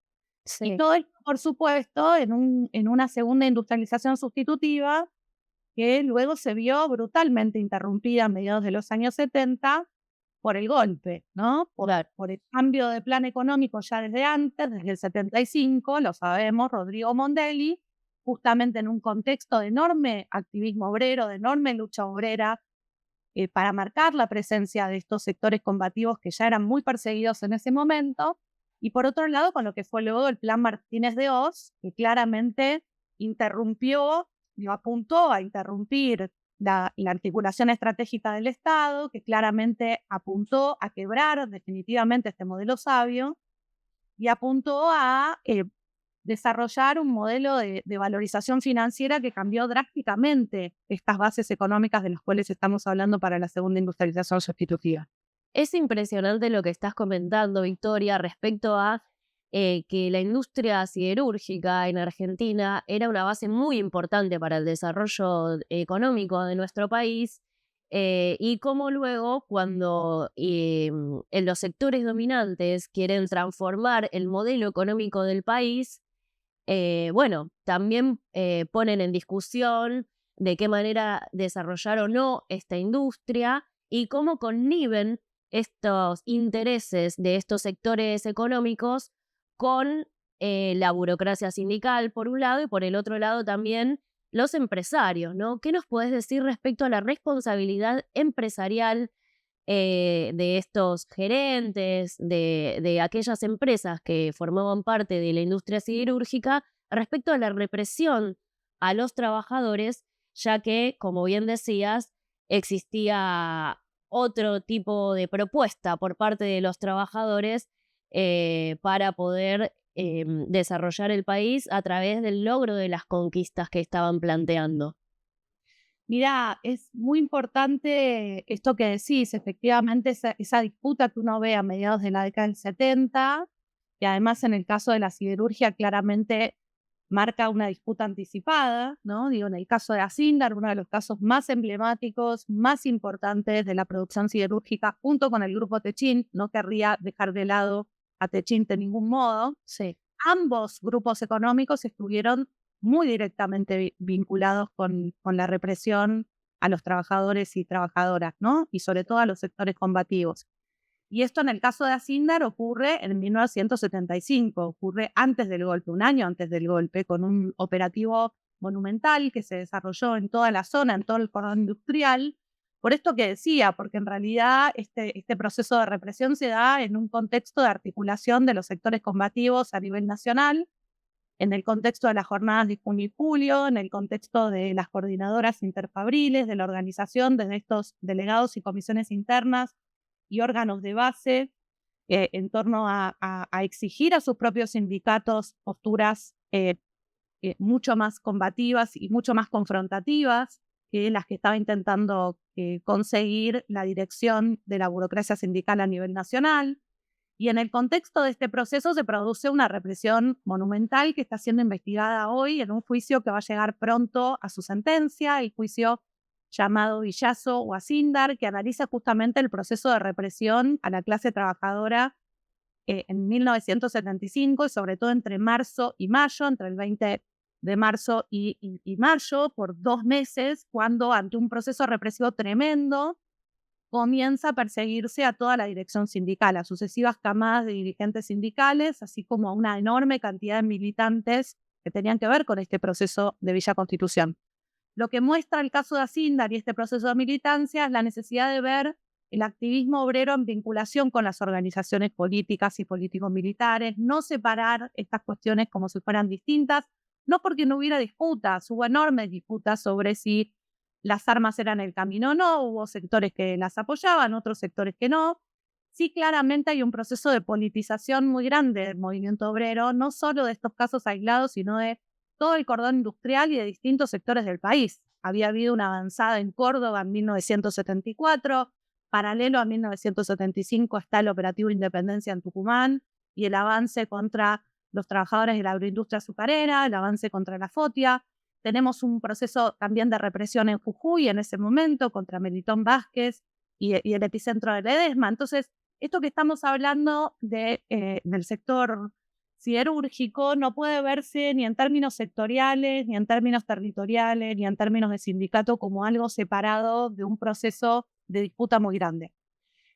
Sí. Y todo esto, por supuesto, en una segunda industrialización sustitutiva que luego se vio brutalmente interrumpida a mediados de los años 70 por el golpe, ¿no? Por el cambio de plan económico ya desde antes, desde el 75, lo sabemos, Rodrigo Mondelli, justamente en un contexto de enorme activismo obrero, de enorme lucha obrera, para marcar la presencia de estos sectores combativos que ya eran muy perseguidos en ese momento, y por otro lado con lo que fue luego el plan Martínez de Oz, que claramente apuntó a interrumpir la articulación estratégica del Estado, que claramente apuntó a quebrar definitivamente este modelo sabio y apuntó a desarrollar un modelo de valorización financiera que cambió drásticamente estas bases económicas de las cuales estamos hablando para la segunda industrialización sustitutiva. Es impresionante lo que estás comentando, Victoria, respecto a que la industria siderúrgica en Argentina era una base muy importante para el desarrollo económico de nuestro país, y cómo luego cuando en los sectores dominantes quieren transformar el modelo económico del país, también ponen en discusión de qué manera desarrollar o no esta industria y cómo conniven estos intereses de estos sectores económicos con la burocracia sindical, por un lado, y por el otro lado también los empresarios, ¿no? ¿Qué nos podés decir respecto a la responsabilidad empresarial de estos gerentes, de aquellas empresas que formaban parte de la industria siderúrgica, respecto a la represión a los trabajadores, ya que, como bien decías, existía otro tipo de propuesta por parte de los trabajadores para poder desarrollar el país a través del logro de las conquistas que estaban planteando? Mira, es muy importante esto que decís, efectivamente esa disputa que uno ve a mediados de la década del 70, y además en el caso de la siderurgia claramente marca una disputa anticipada, ¿no? Digo, en el caso de Asindar, uno de los casos más emblemáticos, más importantes de la producción siderúrgica, junto con el grupo Techint, no querría dejar de lado a Techint de ningún modo. Sí. Ambos grupos económicos estuvieron muy directamente vinculados con la represión a los trabajadores y trabajadoras, ¿no? Y sobre todo a los sectores combativos. Y esto en el caso de Asindar ocurre en 1975, ocurre antes del golpe, un año antes del golpe, con un operativo monumental que se desarrolló en toda la zona, en todo el cordón industrial. Por esto que decía, porque en realidad este proceso de represión se da en un contexto de articulación de los sectores combativos a nivel nacional, en el contexto de las jornadas de junio y julio, en el contexto de las coordinadoras interfabriles, de la organización desde estos delegados y comisiones internas y órganos de base en torno a exigir a sus propios sindicatos posturas mucho más combativas y mucho más confrontativas que las que estaba intentando conseguir la dirección de la burocracia sindical a nivel nacional. Y en el contexto de este proceso se produce una represión monumental que está siendo investigada hoy en un juicio que va a llegar pronto a su sentencia, el juicio llamado Villazo o Asindar, que analiza justamente el proceso de represión a la clase trabajadora en 1975 y sobre todo entre marzo y mayo, entre el 20 de marzo y mayo, por 2 meses, cuando ante un proceso represivo tremendo, comienza a perseguirse a toda la dirección sindical, a sucesivas camadas de dirigentes sindicales, así como a una enorme cantidad de militantes que tenían que ver con este proceso de Villa Constitución. Lo que muestra el caso de Asindar y este proceso de militancia es la necesidad de ver el activismo obrero en vinculación con las organizaciones políticas y políticos-militares, no separar estas cuestiones como si fueran distintas, no porque no hubiera disputas, hubo enormes disputas sobre si las armas eran el camino o no, hubo sectores que las apoyaban, otros sectores que no. Sí, claramente hay un proceso de politización muy grande del movimiento obrero, no solo de estos casos aislados, sino de todo el cordón industrial y de distintos sectores del país. Había habido una avanzada en Córdoba en 1974, paralelo a 1975 está el operativo Independencia en Tucumán y el avance contra los trabajadores de la agroindustria azucarera, el avance contra la FOTIA. Tenemos un proceso también de represión en Jujuy en ese momento contra Melitón Vázquez y el epicentro de Ledesma. Entonces, esto que estamos hablando del sector siderúrgico no puede verse ni en términos sectoriales, ni en términos territoriales, ni en términos de sindicato como algo separado de un proceso de disputa muy grande.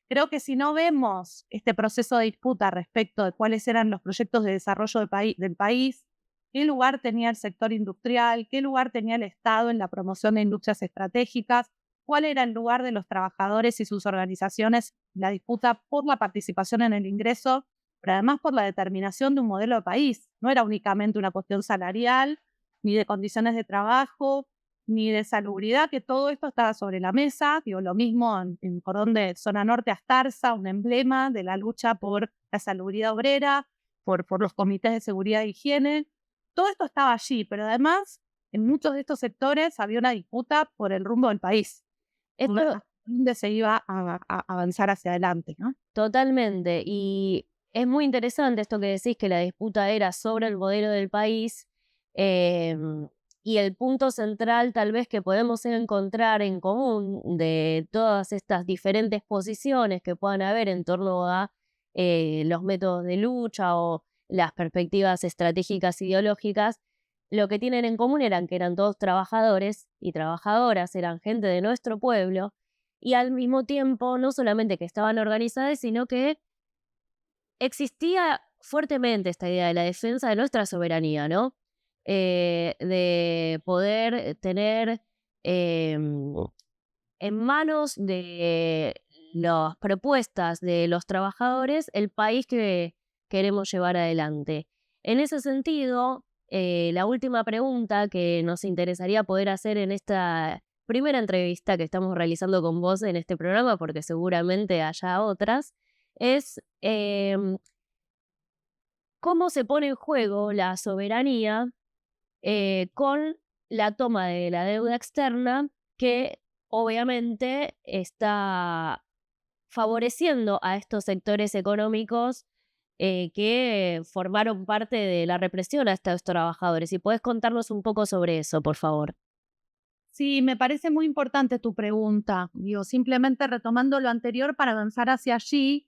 Creo que si no vemos este proceso de disputa respecto de cuáles eran los proyectos de desarrollo del país, qué lugar tenía el sector industrial, qué lugar tenía el Estado en la promoción de industrias estratégicas, cuál era el lugar de los trabajadores y sus organizaciones en la disputa por la participación en el ingreso, pero además por la determinación de un modelo de país. No era únicamente una cuestión salarial, ni de condiciones de trabajo, ni de salubridad, que todo esto estaba sobre la mesa. Digo, lo mismo en cordón de zona norte Astarza, un emblema de la lucha por la salubridad obrera, por los comités de seguridad e higiene. Todo esto estaba allí, pero además en muchos de estos sectores había una disputa por el rumbo del país. Esto Donde se iba a avanzar hacia adelante, ¿no? totalmente. Y es muy interesante esto que decís, que la disputa era sobre el modelo del país. Y el punto central tal vez que podemos encontrar en común de todas estas diferentes posiciones que puedan haber en torno a los métodos de lucha o las perspectivas estratégicas ideológicas, lo que tienen en común eran que eran todos trabajadores y trabajadoras, eran gente de nuestro pueblo, y al mismo tiempo no solamente que estaban organizadas, sino que existía fuertemente esta idea de la defensa de nuestra soberanía, ¿no? De poder tener en manos de las propuestas de los trabajadores el país que queremos llevar adelante. En ese sentido, la última pregunta que nos interesaría poder hacer en esta primera entrevista que estamos realizando con vos en este programa, porque seguramente haya otras, es cómo se pone en juego la soberanía con la toma de la deuda externa, que obviamente está favoreciendo a estos sectores económicos que formaron parte de la represión a estos trabajadores. Si podés contarnos un poco sobre eso, por favor. Sí, me parece muy importante tu pregunta. Digo, simplemente retomando lo anterior para avanzar hacia allí,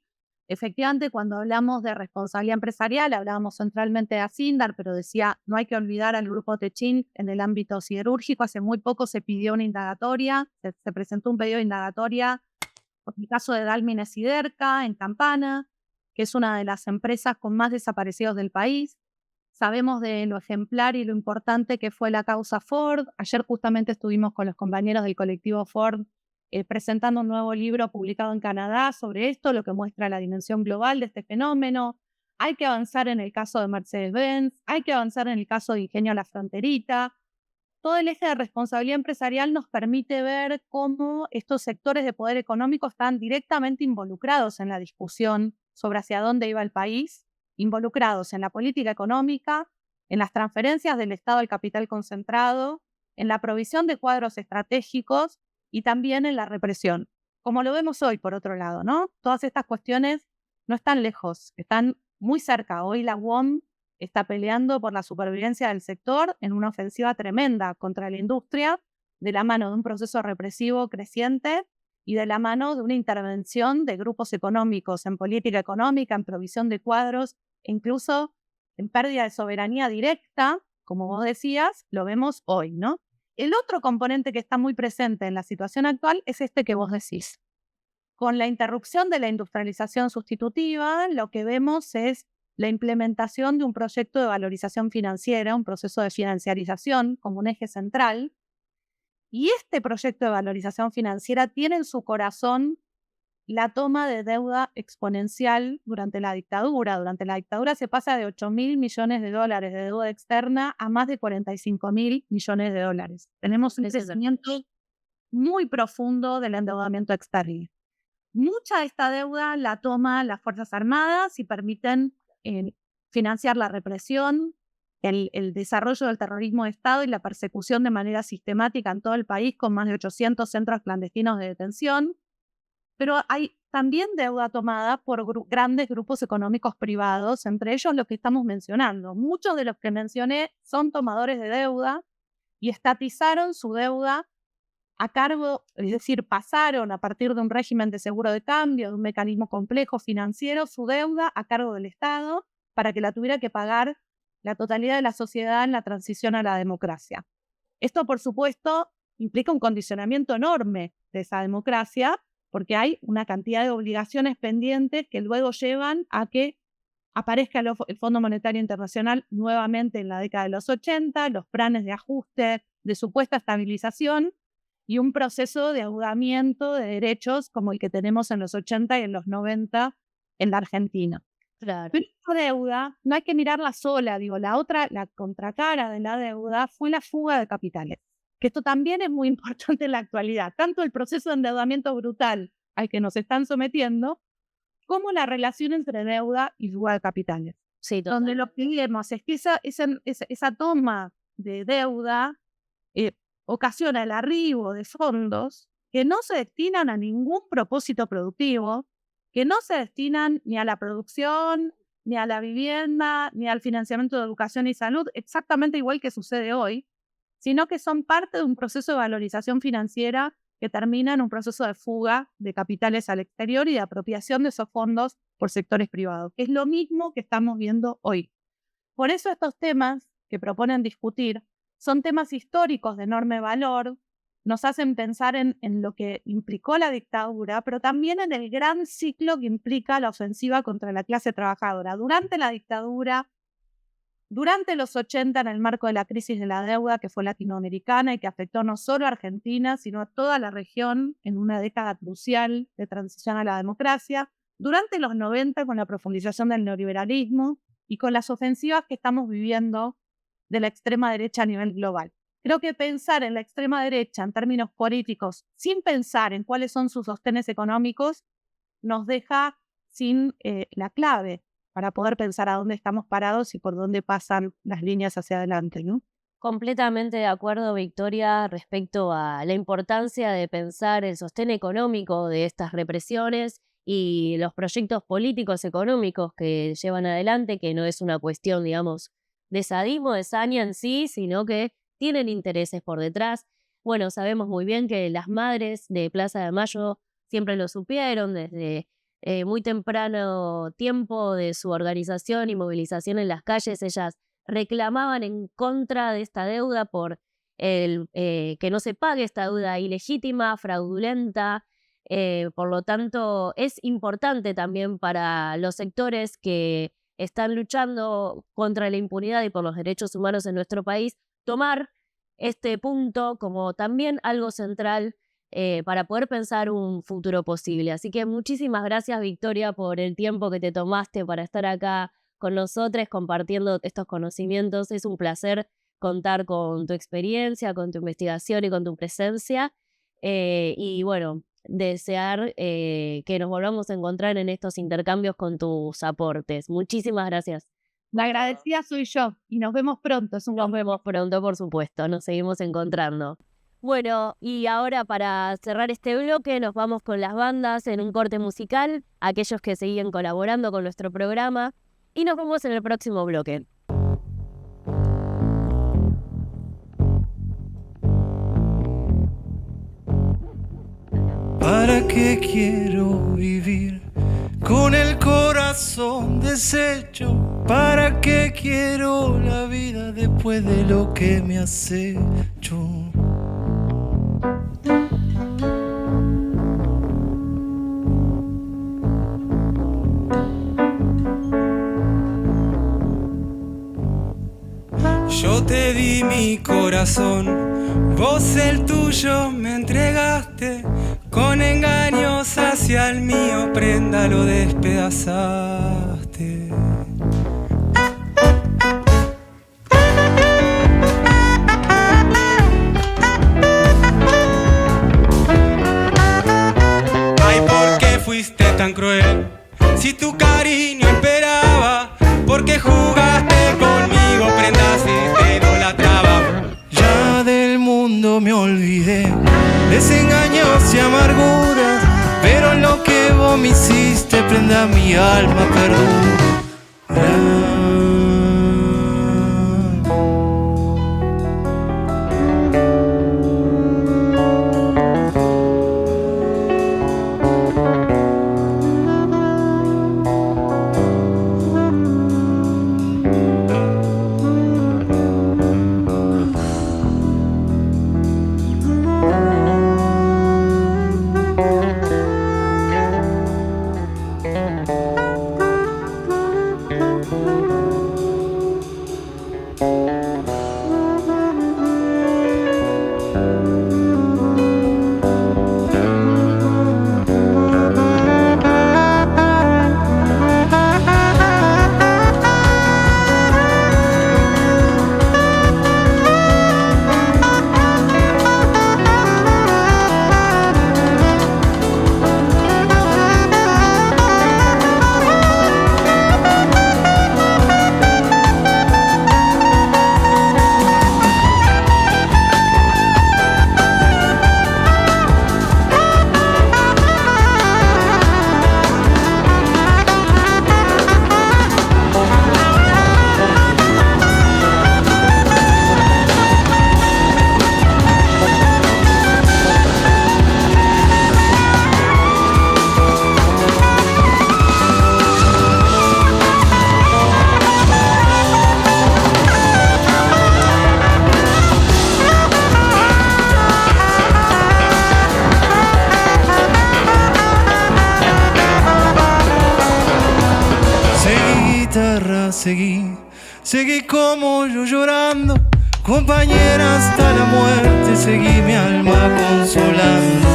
efectivamente, cuando hablamos de responsabilidad empresarial, hablábamos centralmente de Asindar, pero decía, no hay que olvidar al grupo Techint en el ámbito siderúrgico. Hace muy poco se pidió una indagatoria, se presentó un pedido de indagatoria por el caso de Dalmine Siderca en Campana, que es una de las empresas con más desaparecidos del país. Sabemos de lo ejemplar y lo importante que fue la causa Ford. Ayer justamente estuvimos con los compañeros del colectivo Ford presentando un nuevo libro publicado en Canadá sobre esto, lo que muestra la dimensión global de este fenómeno. Hay que avanzar en el caso de Mercedes-Benz, hay que avanzar en el caso de Ingenio La Fronterita. Todo el eje de responsabilidad empresarial nos permite ver cómo estos sectores de poder económico están directamente involucrados en la discusión sobre hacia dónde iba el país, involucrados en la política económica, en las transferencias del Estado al capital concentrado, en la provisión de cuadros estratégicos y también en la represión. Como lo vemos hoy, por otro lado, ¿no? Todas estas cuestiones no están lejos, están muy cerca. Hoy la UOM está peleando por la supervivencia del sector en una ofensiva tremenda contra la industria, de la mano de un proceso represivo creciente y de la mano de una intervención de grupos económicos en política económica, en provisión de cuadros, e incluso en pérdida de soberanía directa, como vos decías, lo vemos hoy, ¿no? El otro componente que está muy presente en la situación actual es este que vos decís. Con la interrupción de la industrialización sustitutiva, lo que vemos es la implementación de un proyecto de valorización financiera, un proceso de financiarización como un eje central. Y este proyecto de valorización financiera tiene en su corazón la toma de deuda exponencial durante la dictadura. Durante la dictadura se pasa de 8.000 millones de dólares de deuda externa a más de 45.000 millones de dólares. Tenemos un crecimiento muy profundo del endeudamiento externo. Mucha de esta deuda la toman las Fuerzas Armadas y permiten financiar la represión, el desarrollo del terrorismo de Estado y la persecución de manera sistemática en todo el país con más de 800 centros clandestinos de detención. Pero hay también deuda tomada por grandes grupos económicos privados, entre ellos los que estamos mencionando. Muchos de los que mencioné son tomadores de deuda y estatizaron su deuda a cargo, es decir, pasaron a partir de un régimen de seguro de cambio, de un mecanismo complejo financiero, su deuda a cargo del Estado para que la tuviera que pagar la totalidad de la sociedad en la transición a la democracia. Esto, por supuesto, implica un condicionamiento enorme de esa democracia, porque hay una cantidad de obligaciones pendientes que luego llevan a que aparezca el Fondo Monetario Internacional nuevamente en la década de los 80, los planes de ajuste, de supuesta estabilización y un proceso de endeudamiento de derechos como el que tenemos en los 80 y en los 90 en la Argentina. Claro. Pero esta deuda no hay que mirarla sola, la contracara de la deuda fue la fuga de capitales, que esto también es muy importante en la actualidad, tanto el proceso de endeudamiento brutal al que nos están sometiendo, como la relación entre deuda y fuga de capitales. Sí, donde lo que vemos es que esa toma de deuda ocasiona el arribo de fondos que no se destinan a ningún propósito productivo, que no se destinan ni a la producción, ni a la vivienda, ni al financiamiento de educación y salud, exactamente igual que sucede hoy, sino que son parte de un proceso de valorización financiera que termina en un proceso de fuga de capitales al exterior y de apropiación de esos fondos por sectores privados, que es lo mismo que estamos viendo hoy. Por eso estos temas que proponen discutir son temas históricos de enorme valor, nos hacen pensar en lo que implicó la dictadura, pero también en el gran ciclo que implica la ofensiva contra la clase trabajadora. Durante la dictadura, durante los 80, en el marco de la crisis de la deuda que fue latinoamericana y que afectó no solo a Argentina, sino a toda la región en una década crucial de transición a la democracia, durante los 90 con la profundización del neoliberalismo y con las ofensivas que estamos viviendo de la extrema derecha a nivel global. Creo que pensar en la extrema derecha en términos políticos sin pensar en cuáles son sus sostenes económicos nos deja sin la clave para poder pensar a dónde estamos parados y por dónde pasan las líneas hacia adelante, ¿no? Completamente de acuerdo, Victoria, respecto a la importancia de pensar el sostén económico de estas represiones y los proyectos políticos económicos que llevan adelante, que no es una cuestión, digamos, de sadismo, de saña en sí, sino que tienen intereses por detrás. Bueno, sabemos muy bien que las madres de Plaza de Mayo siempre lo supieron desde muy temprano tiempo de su organización y movilización en las calles. Ellas reclamaban en contra de esta deuda por que no se pague esta deuda ilegítima, fraudulenta. Por lo tanto, es importante también para los sectores que están luchando contra la impunidad y por los derechos humanos en nuestro país tomar este punto como también algo central para poder pensar un futuro posible. Así que muchísimas gracias, Victoria, por el tiempo que te tomaste para estar acá con nosotros compartiendo estos conocimientos. Es un placer contar con tu experiencia, con tu investigación y con tu presencia. Y bueno, desear que nos volvamos a encontrar en estos intercambios con tus aportes. Muchísimas gracias. La agradecida soy yo y nos vemos pronto. Nos vemos pronto, por supuesto. Nos seguimos encontrando. Bueno, y ahora para cerrar este bloque nos vamos con las bandas en un corte musical, aquellos que siguen colaborando con nuestro programa, y nos vemos en el próximo bloque. ¿Para qué quiero vivir con el corazón deshecho? ¿Para qué quiero la vida después de lo que me has hecho? Yo te di mi corazón, vos el tuyo me entregaste. Con engaños hacia el mío, prenda lo despedazaste. Ay, ¿por qué fuiste tan cruel? Si tu cariño imperaba, ¿por qué jugaste conmigo? Prendas y te idolatraba. Ya del mundo me olvidé, desengaños y amarguras, pero lo que vos me hiciste, prenda, mi alma perdura. Seguí como yo llorando, compañera hasta la muerte, seguí mi alma consolando.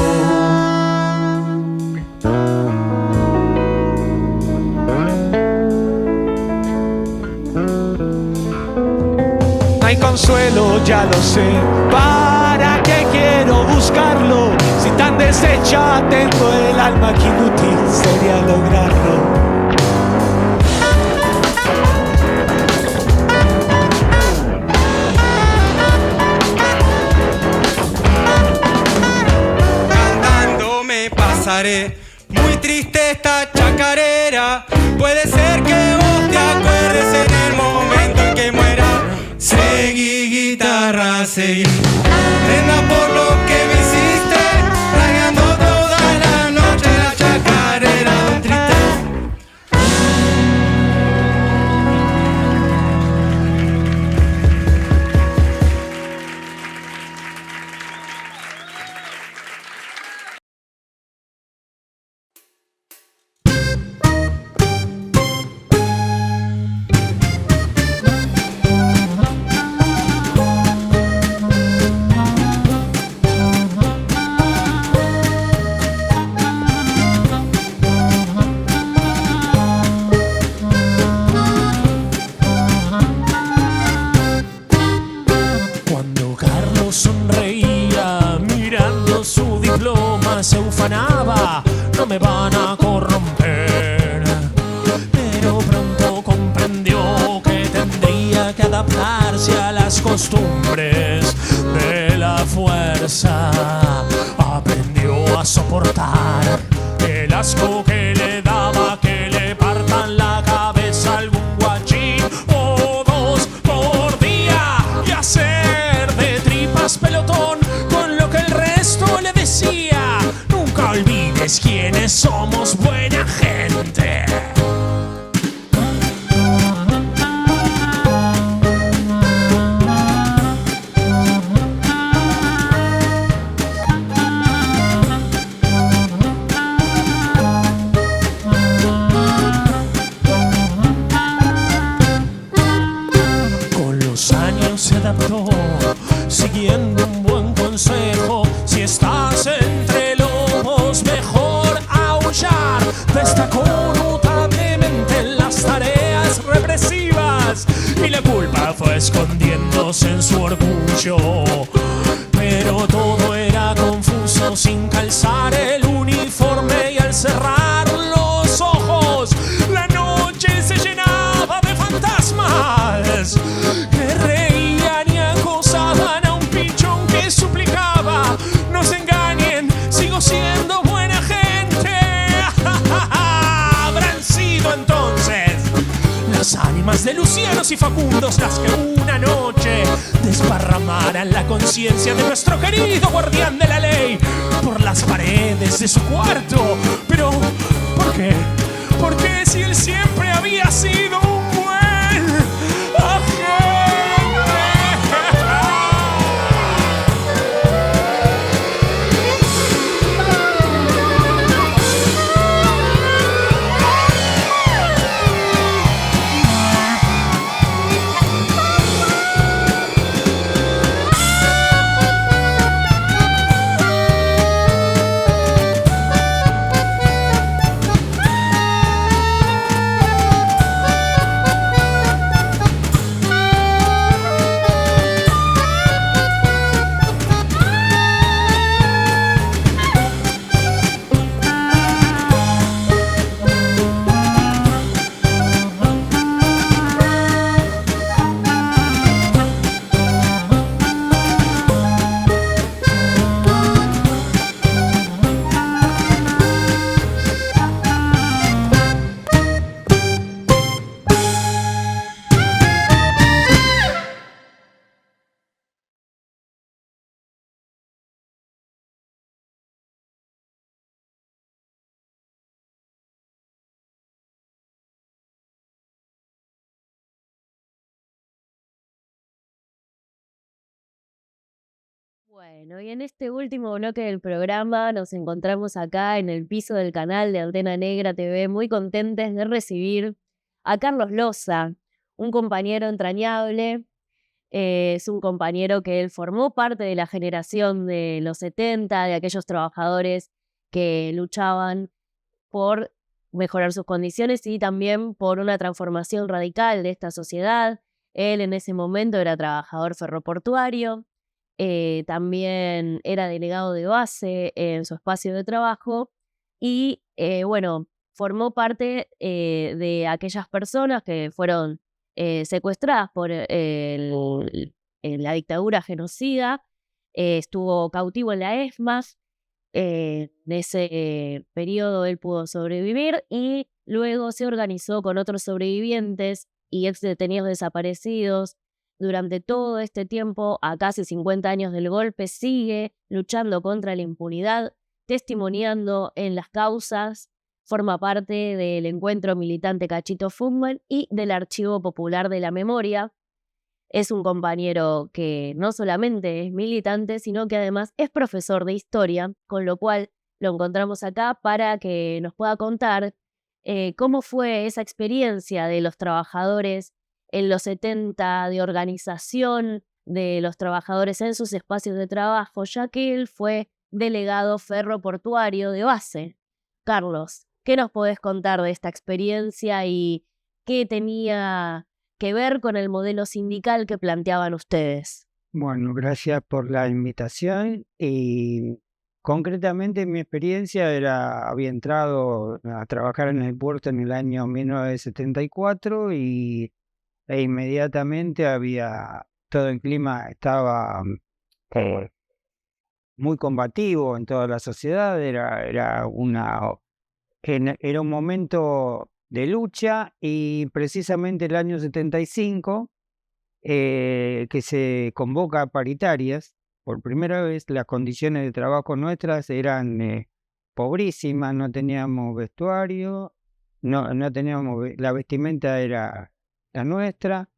No hay consuelo, ya lo sé, ¿para qué quiero buscarlo? Si tan deshecha tengo el alma, que inútil sería lograrlo. Muy triste esta chacarera, puede ser que vos te acuerdes en el momento en que muera. Seguí guitarra, seguí, prenda por lo que me hiciste, rayando toda la noche la chacarera de un triste. Se ufanaba, no me van a corromper, pero pronto comprendió que tendría que adaptarse a las costumbres de la fuerza. Aprendió a soportar el asco que le daba que le partan la cabeza a algún guachín o dos por día y hacer de tripas pelotón con lo que el resto le decía. Nunca olvides quiénes somos, buena gente. los años se adaptó, siguiendo un buen consejo. Si estás entre lobos, mejor aullar. Destacó notablemente en las tareas represivas y la culpa fue escondiéndose en su orgullo. Pero todo era confuso sin calzar el uniforme, y al cerrar los ojos la noche se llenaba de fantasmas que reían y acosaban a un pichón que suplicaba: no se engañen, sigo siendo buena gente. Habrán sido entonces las ánimas de Lucianos y Facundos las que una noche desparramaran la conciencia de nuestro querido guardián de la ley por las paredes de su cuarto. Pero, ¿por qué? Porque si él siempre había sido un buen agente. Bueno, y en este último bloque del programa nos encontramos acá en el piso del canal de Antena Negra TV, muy contentes de recibir a Carlos Loza, un compañero entrañable. Es un compañero que él formó parte de la generación de los 70, de aquellos trabajadores que luchaban por mejorar sus condiciones y también por una transformación radical de esta sociedad. Él en ese momento era trabajador ferroportuario. También era delegado de base en su espacio de trabajo y, bueno, formó parte de aquellas personas que fueron secuestradas por la dictadura genocida. Estuvo cautivo en la ESMAS. En ese periodo él pudo sobrevivir y luego se organizó con otros sobrevivientes y ex detenidos desaparecidos. Durante todo este tiempo, a casi 50 años del golpe, sigue luchando contra la impunidad, testimoniando en las causas, forma parte del Encuentro Militante Cachito Fútbol y del Archivo Popular de la Memoria. Es un compañero que no solamente es militante, sino que además es profesor de historia, con lo cual lo encontramos acá para que nos pueda contar cómo fue esa experiencia de los trabajadores en los 70, de organización de los trabajadores en sus espacios de trabajo, ya que él fue delegado ferroportuario de base. Carlos, ¿qué nos podés contar de esta experiencia y qué tenía que ver con el modelo sindical que planteaban ustedes? Bueno, gracias por la invitación y concretamente mi experiencia había entrado a trabajar en el puerto en el año 1974 e inmediatamente todo el clima estaba muy combativo en toda la sociedad, era un momento de lucha y precisamente el año 75 que se convoca a paritarias. Por primera vez las condiciones de trabajo nuestras eran pobrísimas, no teníamos vestuario, no teníamos, la vestimenta era la nuestra.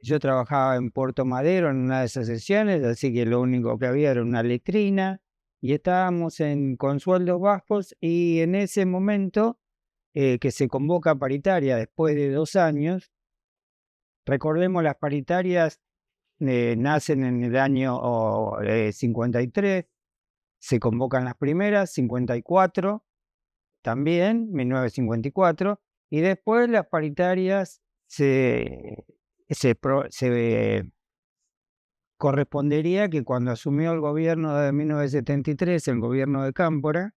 Yo trabajaba en Puerto Madero en una de esas sesiones, así que lo único que había era una letrina y estábamos con sueldos bajos y en ese momento que se convoca a paritaria después de 2 años, Recordemos, las paritarias nacen en el año 53, se convocan las primeras, 54, también, 1954, y después las paritarias correspondería que cuando asumió el gobierno de 1973, el gobierno de Cámpora,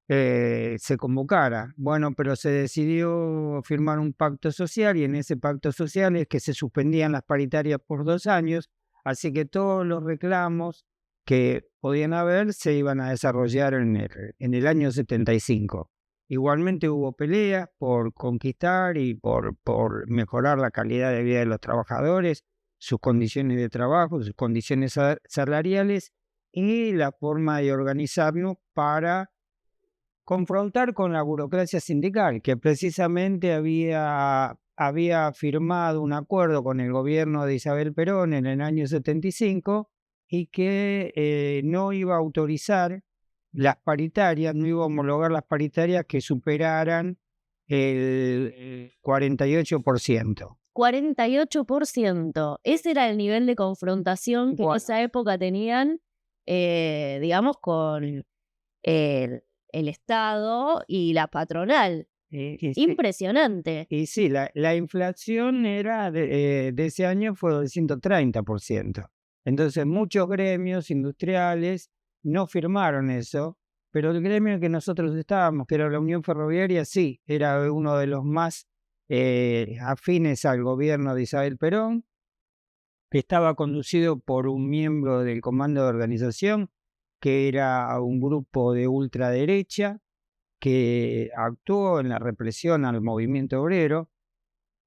se convocara. Bueno, pero se decidió firmar un pacto social, y en ese pacto social es que se suspendían las paritarias por 2 años, así que todos los reclamos que podían haber se iban a desarrollar en el año 75. Igualmente hubo peleas por conquistar y por mejorar la calidad de vida de los trabajadores, sus condiciones de trabajo, sus condiciones salariales y la forma de organizarnos para confrontar con la burocracia sindical, que precisamente había firmado un acuerdo con el gobierno de Isabel Perón en el año 75 y que no iba a autorizar las paritarias, no iba a homologar las paritarias que superaran el 48%. 48%. Ese era el nivel de confrontación que en esa época tenían, digamos, con el Estado y la patronal. Impresionante. Y sí, la inflación era de ese año fue del 130%. Entonces muchos gremios industriales no firmaron eso, pero el gremio en que nosotros estábamos, que era la Unión Ferroviaria, sí, era uno de los más afines al gobierno de Isabel Perón, que estaba conducido por un miembro del comando de organización, que era un grupo de ultraderecha, que actuó en la represión al movimiento obrero.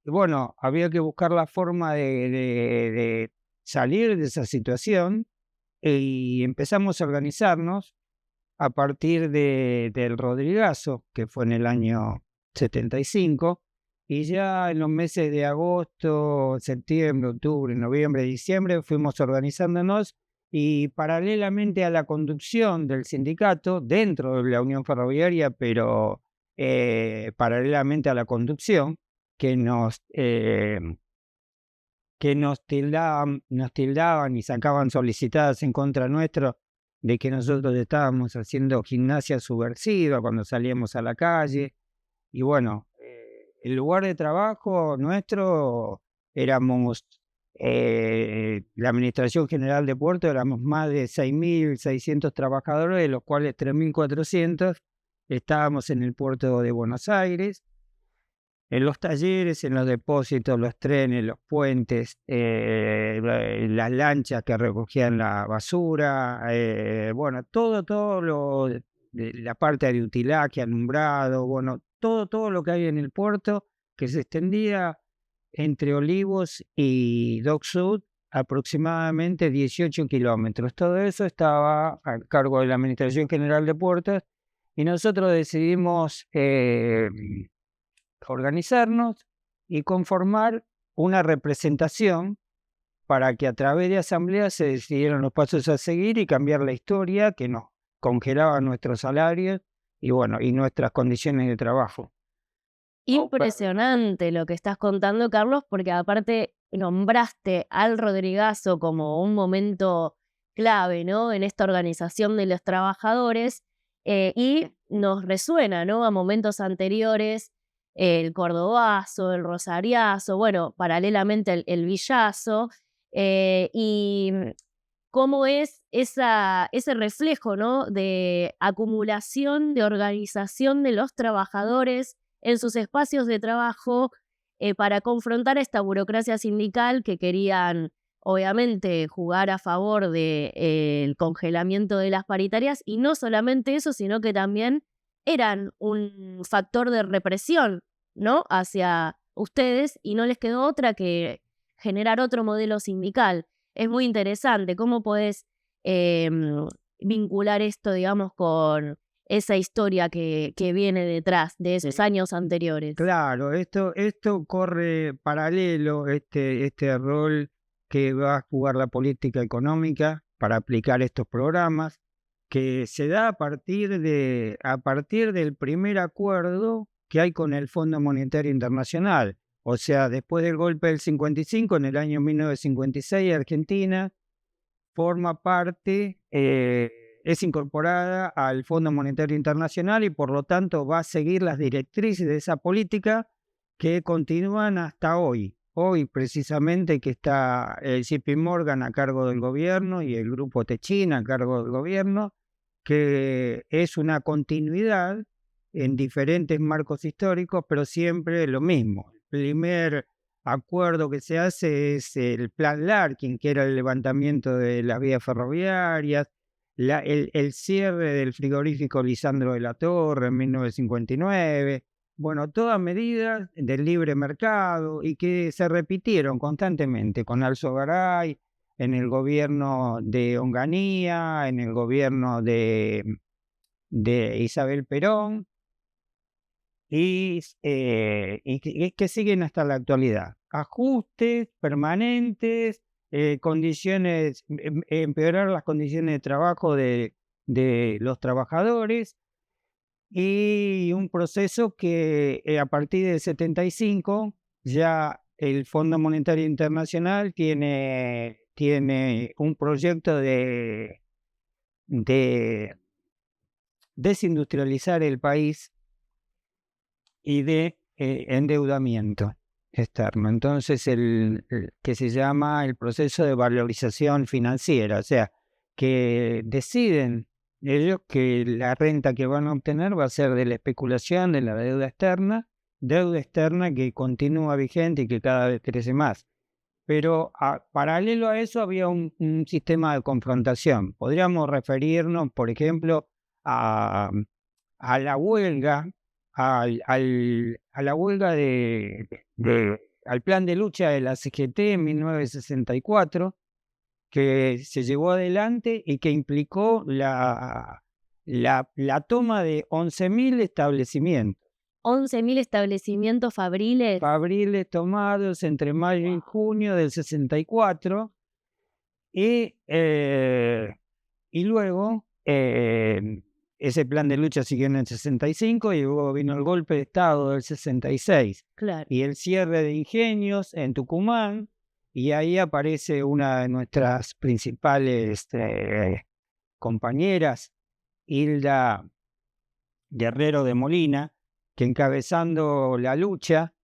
Y bueno, había que buscar la forma de salir de esa situación, y empezamos a organizarnos a partir del Rodrigazo, que fue en el año 75, y ya en los meses de agosto, septiembre, octubre, noviembre, diciembre fuimos organizándonos, y paralelamente a la conducción del sindicato dentro de la Unión Ferroviaria, pero paralelamente a la conducción, que nos tildaban y sacaban solicitadas en contra nuestro de que nosotros estábamos haciendo gimnasia subversiva cuando salíamos a la calle. Y bueno, el lugar de trabajo nuestro éramos, la Administración General de Puerto, éramos más de 6.600 trabajadores, de los cuales 3.400 estábamos en el puerto de Buenos Aires, en los talleres, en los depósitos, los trenes, los puentes, las lanchas que recogían la basura, bueno, todo lo de la parte de utilaje, alumbrado, bueno, todo lo que hay en el puerto, que se extendía entre Olivos y Dock Sud aproximadamente 18 kilómetros. Todo eso estaba a cargo de la Administración General de Puertos, y nosotros decidimos organizarnos y conformar una representación para que a través de asambleas se decidieran los pasos a seguir y cambiar la historia que nos congelaba nuestros salarios y bueno, y nuestras condiciones de trabajo. Impresionante lo que estás contando, Carlos, porque aparte nombraste al Rodrigazo como un momento clave, ¿no?, en esta organización de los trabajadores, y nos resuena, ¿no?, a momentos anteriores, el Cordobazo, el Rosariazo, bueno, paralelamente el Villazo, y cómo es ese reflejo, ¿no?, de acumulación, de organización de los trabajadores en sus espacios de trabajo para confrontar a esta burocracia sindical que querían, obviamente, jugar a favor del congelamiento de las paritarias, y no solamente eso, sino que también eran un factor de represión, ¿no?, hacia ustedes, y no les quedó otra que generar otro modelo sindical. Es muy interesante cómo podés vincular esto, digamos, con esa historia que viene detrás de esos años anteriores. Claro, esto corre paralelo, este rol que va a jugar la política económica para aplicar estos programas, que se da a partir del primer acuerdo que hay con el Fondo Monetario Internacional. O sea, después del golpe del 55, en el año 1956, Argentina forma parte, es incorporada al Fondo Monetario Internacional y por lo tanto va a seguir las directrices de esa política que continúan hasta hoy. Hoy precisamente que está el JP Morgan a cargo del gobierno y el grupo Techin a cargo del gobierno, que es una continuidad en diferentes marcos históricos, pero siempre lo mismo. El primer acuerdo que se hace es el Plan Larkin, que era el levantamiento de las vías ferroviarias, el cierre del frigorífico Lisandro de la Torre en 1959. Bueno, todas medidas del libre mercado y que se repitieron constantemente con Alzo Garay, en el gobierno de Onganía, en el gobierno de Isabel Perón, y que siguen hasta la actualidad. Ajustes permanentes, condiciones, empeorar las condiciones de trabajo de los trabajadores, y un proceso que a partir del 75 ya el Fondo Monetario Internacional tiene un proyecto de desindustrializar el país y de endeudamiento externo. Entonces, que se llama el proceso de valorización financiera, o sea, que deciden ellos que la renta que van a obtener va a ser de la especulación de la deuda externa que continúa vigente y que cada vez crece más. Pero paralelo a eso había un sistema de confrontación. Podríamos referirnos, por ejemplo, a la huelga, a la huelga al plan de lucha de la CGT en 1964, que se llevó adelante y que implicó la toma de 11.000 establecimientos. 11.000 establecimientos fabriles. Fabriles tomados entre mayo y junio del 64. Y luego ese plan de lucha siguió en el 65 y luego vino el golpe de Estado del 66. Claro. Y el cierre de ingenios en Tucumán, y ahí aparece una de nuestras principales compañeras, Hilda Guerrero de Molina, que encabezando la lucha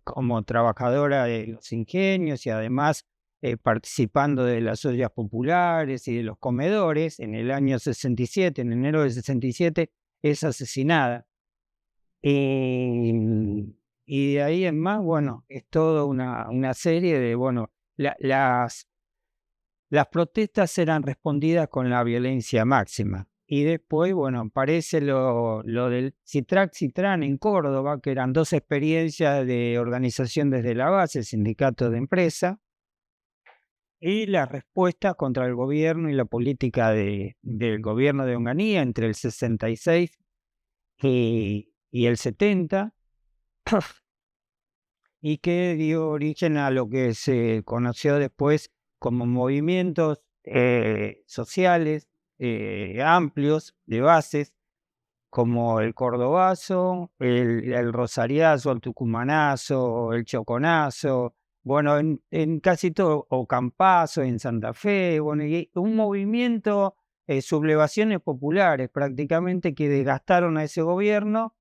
como trabajadora de los ingenios y además participando de las ollas populares y de los comedores, en el año 67, en enero del 67, es asesinada. Y de ahí en más, bueno, es toda una serie de, bueno, las protestas eran respondidas con la violencia máxima. Y después, bueno, aparece lo del CITRAC-CITRAN en Córdoba, que eran dos experiencias de organización desde la base, el sindicato de empresa, y la respuesta contra el gobierno y la política del gobierno de Onganía entre el 66 y el 70, y que dio origen a lo que se conoció después como movimientos sociales amplios de bases, como el cordobazo, el rosariazo, el tucumanazo, el choconazo, bueno, en casi todo, o campazo en Santa Fe, bueno, y un movimiento, sublevaciones populares prácticamente que desgastaron a ese gobierno.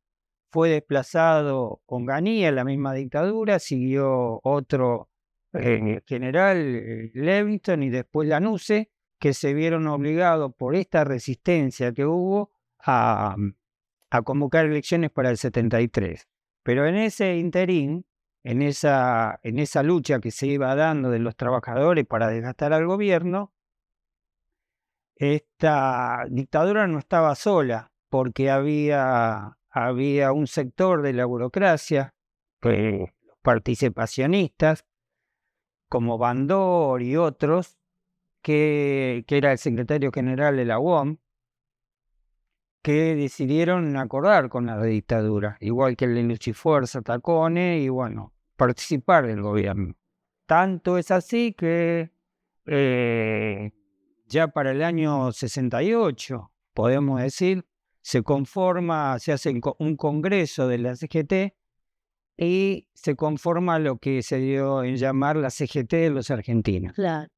Fue desplazado Onganía, la misma dictadura, siguió otro general, Levingston, y después Lanusse, que se vieron obligados por esta resistencia que hubo a convocar elecciones para el 73. Pero en ese interín, en esa lucha que se iba dando de los trabajadores para desgastar al gobierno, esta dictadura no estaba sola, porque había un sector de la burocracia, los participacionistas, como Bandor y otros, que era el secretario general de la UOM, que decidieron acordar con la dictadura, igual que el de Lucifuerza, Tacone, y bueno, participar del gobierno. Tanto es así que ya para el año 68, podemos decir, se hace un congreso de la CGT y se conforma lo que se dio en llamar la CGT de los argentinos. Claro.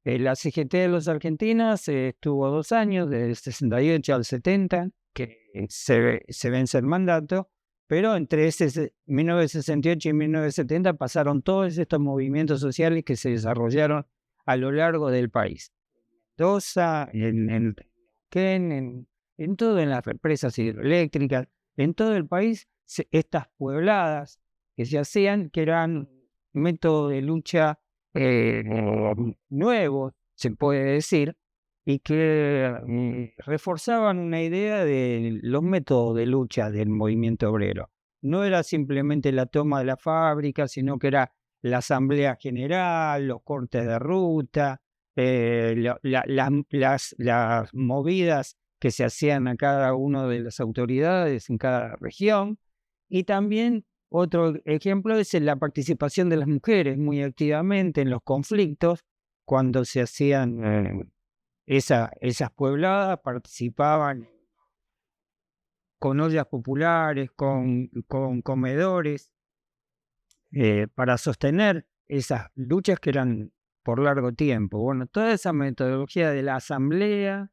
La CGT de los argentinos estuvo 2 años, del 68 al 70, que se vence el mandato, pero entre 1968 y 1970 pasaron todos estos movimientos sociales que se desarrollaron a lo largo del país. Mendoza, en Neuquén, en todo, en las represas hidroeléctricas, en todo el país, estas puebladas que se hacían, que eran métodos de lucha nuevos, se puede decir, y que reforzaban una idea de los métodos de lucha del movimiento obrero. No era simplemente la toma de la fábrica, sino que era la asamblea general, los cortes de ruta, las movidas que se hacían a cada una de las autoridades en cada región. Y también otro ejemplo es la participación de las mujeres muy activamente en los conflictos. Cuando se hacían esas puebladas, participaban con ollas populares, con comedores, para sostener esas luchas que eran por largo tiempo. Bueno, toda esa metodología de la asamblea,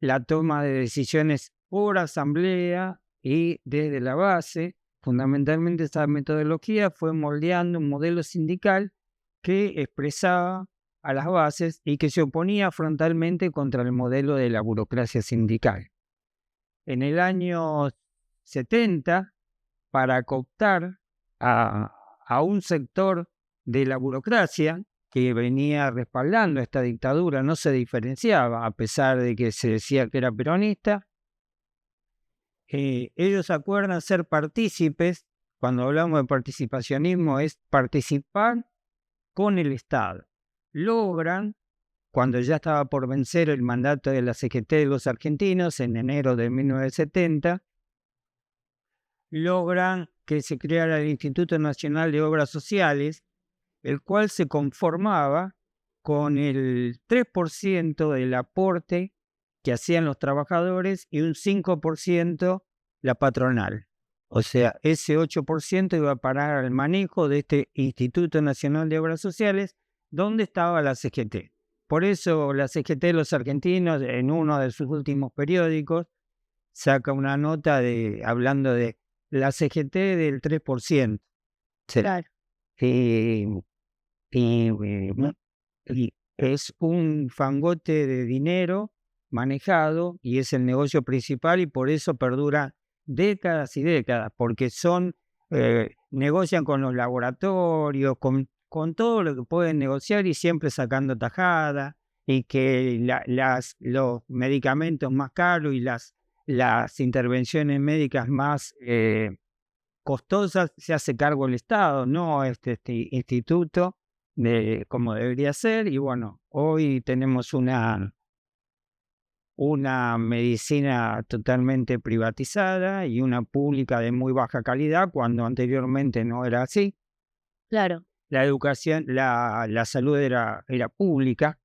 la toma de decisiones por asamblea y desde la base, fundamentalmente esa metodología fue moldeando un modelo sindical que expresaba a las bases y que se oponía frontalmente contra el modelo de la burocracia sindical. En el año 70, para cooptar a un sector de la burocracia que venía respaldando esta dictadura, no se diferenciaba, a pesar de que se decía que era peronista, ellos acuerdan ser partícipes. Cuando hablamos de participacionismo, es participar con el Estado. Logran, cuando ya estaba por vencer el mandato de la CGT de los argentinos en enero de 1970, logran que se creara el Instituto Nacional de Obras Sociales, el cual se conformaba con el 3% del aporte que hacían los trabajadores y un 5% la patronal. O sea, ese 8% iba a parar al manejo de este Instituto Nacional de Obras Sociales, donde estaba la CGT. Por eso la CGT de los argentinos, en uno de sus últimos periódicos, saca una nota hablando de la CGT del 3%. Claro. Y es un fangote de dinero manejado y es el negocio principal, y por eso perdura décadas y décadas, porque negocian con los laboratorios, con todo lo que pueden negociar y siempre sacando tajada, y que los medicamentos más caros y las intervenciones médicas más costosas se hace cargo el Estado, no este instituto, como debería ser. Y bueno, hoy tenemos una medicina totalmente privatizada y una pública de muy baja calidad, cuando anteriormente no era así. Claro. La educación, la salud era pública.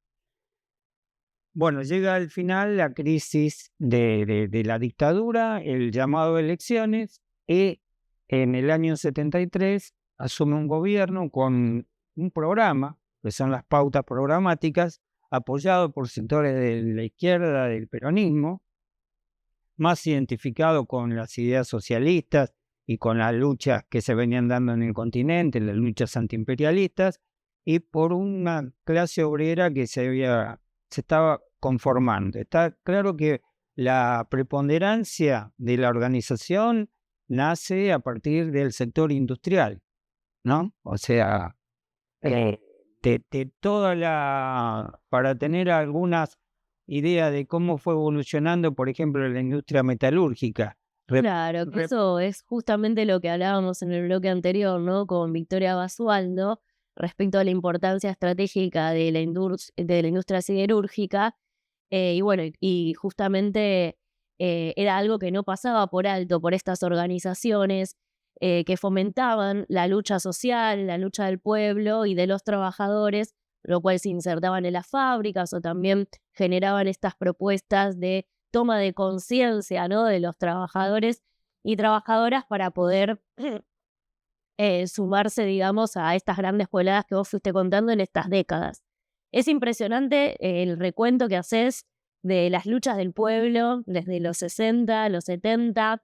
Bueno, llega al final la crisis de la dictadura, el llamado a elecciones, y en el año 73 asume un gobierno con un programa, que son las pautas programáticas, apoyado por sectores de la izquierda del peronismo, más identificado con las ideas socialistas y con las luchas que se venían dando en el continente, las luchas antiimperialistas, y por una clase obrera que se estaba conformando. Está claro que la preponderancia de la organización nace a partir del sector industrial, ¿no? O sea, de toda para tener algunas ideas de cómo fue evolucionando, por ejemplo, la industria metalúrgica. Claro, que eso es justamente lo que hablábamos en el bloque anterior, ¿no? Con Victoria Basualdo, respecto a la importancia estratégica de la industria siderúrgica. Y bueno, y justamente era algo que no pasaba por alto por estas organizaciones que fomentaban la lucha social, la lucha del pueblo y de los trabajadores, lo cual se insertaban en las fábricas o también generaban estas propuestas de toma de conciencia, ¿no?, de los trabajadores y trabajadoras para poder sumarse, digamos, a estas grandes puebladas que vos fuiste contando en estas décadas. Es impresionante el recuento que haces de las luchas del pueblo desde los 60, los 70,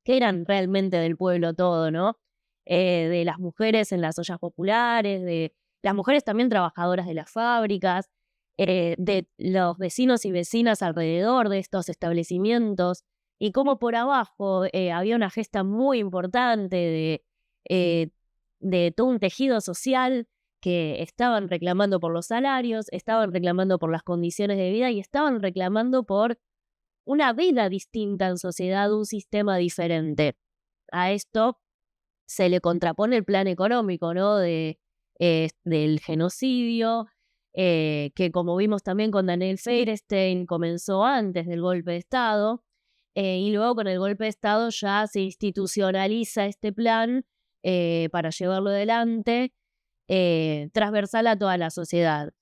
que eran realmente del pueblo todo, ¿no? De las mujeres en las ollas populares, de las mujeres también trabajadoras de las fábricas, de los vecinos y vecinas alrededor de estos establecimientos, y cómo por abajo había una gesta muy importante de todo un tejido social que estaban reclamando por los salarios, estaban reclamando por las condiciones de vida y estaban reclamando por una vida distinta en sociedad, un sistema diferente. A esto se le contrapone el plan económico, ¿no? Del genocidio, que como vimos también con Daniel Feirstein, comenzó antes del golpe de Estado, y luego con el golpe de Estado ya se institucionaliza este plan para llevarlo adelante, transversal a toda la sociedad.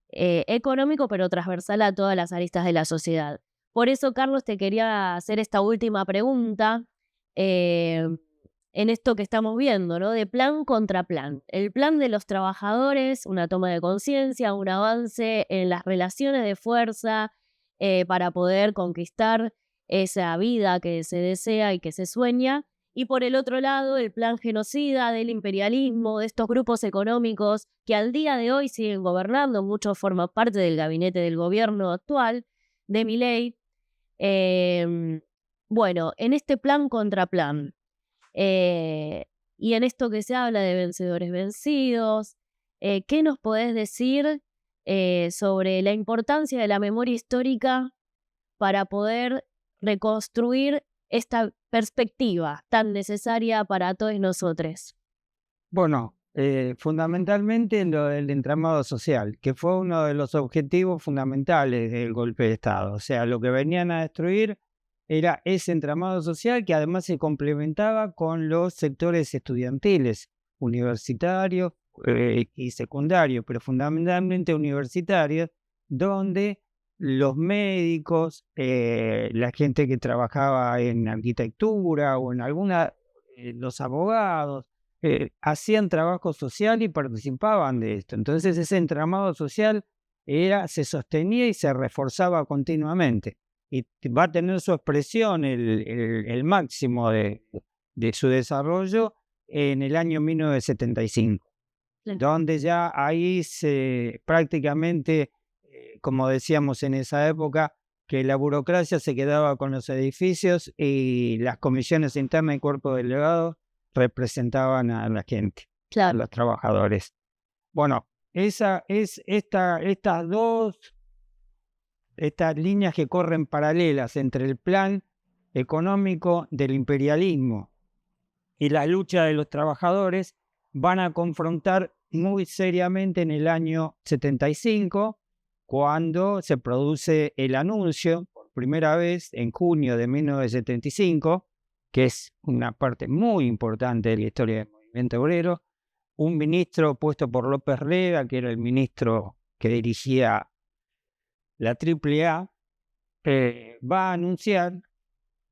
Económico, pero transversal a todas las aristas de la sociedad. Por eso, Carlos, te quería hacer esta última pregunta en esto que estamos viendo, ¿no? De plan contra plan. El plan de los trabajadores, una toma de conciencia, un avance en las relaciones de fuerza para poder conquistar esa vida que se desea y que se sueña. Y por el otro lado, el plan genocida del imperialismo, de estos grupos económicos que al día de hoy siguen gobernando, muchos forman parte del gabinete del gobierno actual de Milei. Bueno, en este plan contra plan, y en esto que se habla de vencedores vencidos, ¿qué nos podés decir sobre la importancia de la memoria histórica para poder reconstruir esta perspectiva tan necesaria para todos nosotros? Bueno, fundamentalmente en lo del entramado social, que fue uno de los objetivos fundamentales del golpe de Estado. O sea, lo que venían a destruir era ese entramado social que además se complementaba con los sectores estudiantiles, universitarios y secundarios, pero fundamentalmente universitarios, donde los médicos, la gente que trabajaba en arquitectura o en alguna, los abogados, hacían trabajo social y participaban de esto. Entonces ese entramado social se sostenía y se reforzaba continuamente. Y va a tener su expresión, el máximo de su desarrollo en el año 1975, donde ya ahí prácticamente, como decíamos en esa época, que la burocracia se quedaba con los edificios y las comisiones internas y cuerpos delegados representaban a la gente, a los trabajadores. Bueno, estas líneas que corren paralelas entre el plan económico del imperialismo y la lucha de los trabajadores van a confrontar muy seriamente en el año 75, cuando se produce el anuncio, por primera vez en junio de 1975, que es una parte muy importante de la historia del movimiento obrero, un ministro puesto por López Rega, que era el ministro que dirigía la AAA, va a anunciar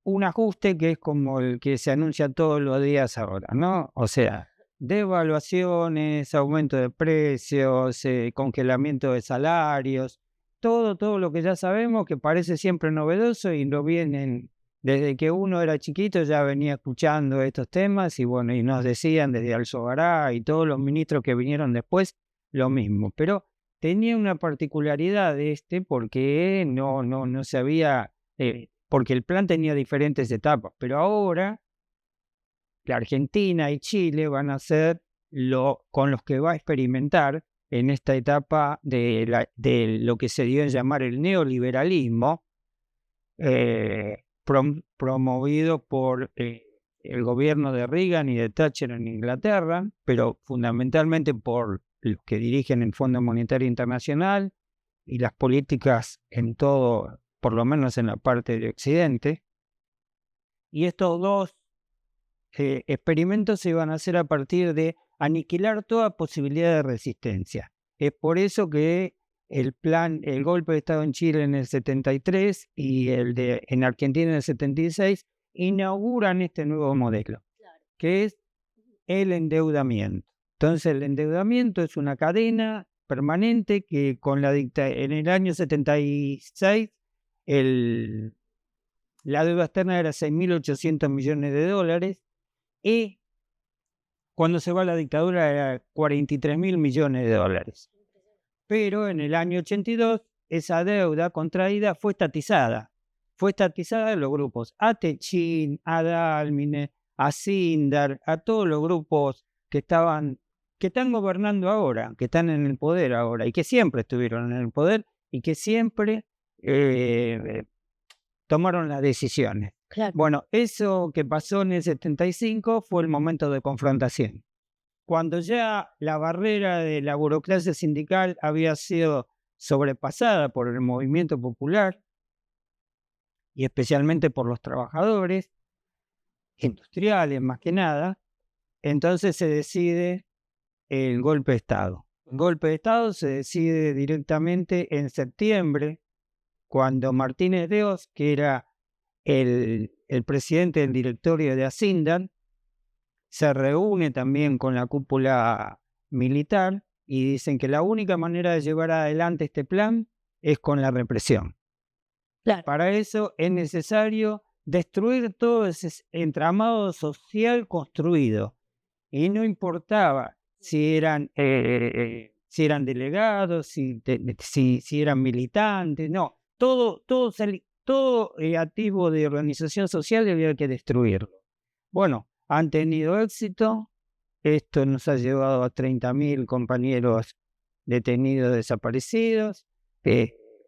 un ajuste que es como el que se anuncia todos los días ahora, ¿no? O sea, devaluaciones, aumento de precios, congelamiento de salarios, todo lo que ya sabemos, que parece siempre novedoso y lo vienen desde que uno era chiquito, ya venía escuchando estos temas y bueno, y nos decían desde Alzogará y todos los ministros que vinieron después lo mismo, pero tenía una particularidad porque no se había, porque el plan tenía diferentes etapas, pero ahora la Argentina y Chile van a ser con los que va a experimentar en esta etapa de lo que se dio en llamar el neoliberalismo, promovido por el gobierno de Reagan y de Thatcher en Inglaterra, pero fundamentalmente por los que dirigen el Fondo Monetario Internacional y las políticas en todo, por lo menos en la parte de Occidente. Y estos dos experimentos se iban a hacer a partir de aniquilar toda posibilidad de resistencia. Es por eso que el golpe de Estado en Chile en el 73 y en Argentina en el 76 inauguran este nuevo modelo, que es el endeudamiento. Entonces el endeudamiento es una cadena permanente que en el año 76 la deuda externa era 6.800 millones de dólares y cuando se va la dictadura era 43.000 millones de dólares. Pero en el año 82 esa deuda contraída fue estatizada. Fue estatizada en los grupos a Techin, a Dálmine, a Sindar, a todos los grupos que están gobernando ahora, que están en el poder ahora y que siempre estuvieron en el poder y que siempre tomaron las decisiones. Claro. Bueno, eso que pasó en el 75 fue el momento de confrontación. Cuando ya la barrera de la burocracia sindical había sido sobrepasada por el movimiento popular y especialmente por los trabajadores industriales más que nada, entonces se decide el golpe de Estado. El golpe de Estado se decide directamente en septiembre, cuando Martínez de Oz, que era el presidente del directorio de Asindan, se reúne también con la cúpula militar y dicen que la única manera de llevar adelante este plan es con la represión. Claro. Para eso es necesario destruir todo ese entramado social construido. Y no importaba si eran delegados, si eran militantes, no. Todo activo de organización social había que destruirlo. Bueno, han tenido éxito. Esto nos ha llevado a 30.000 compañeros detenidos desaparecidos,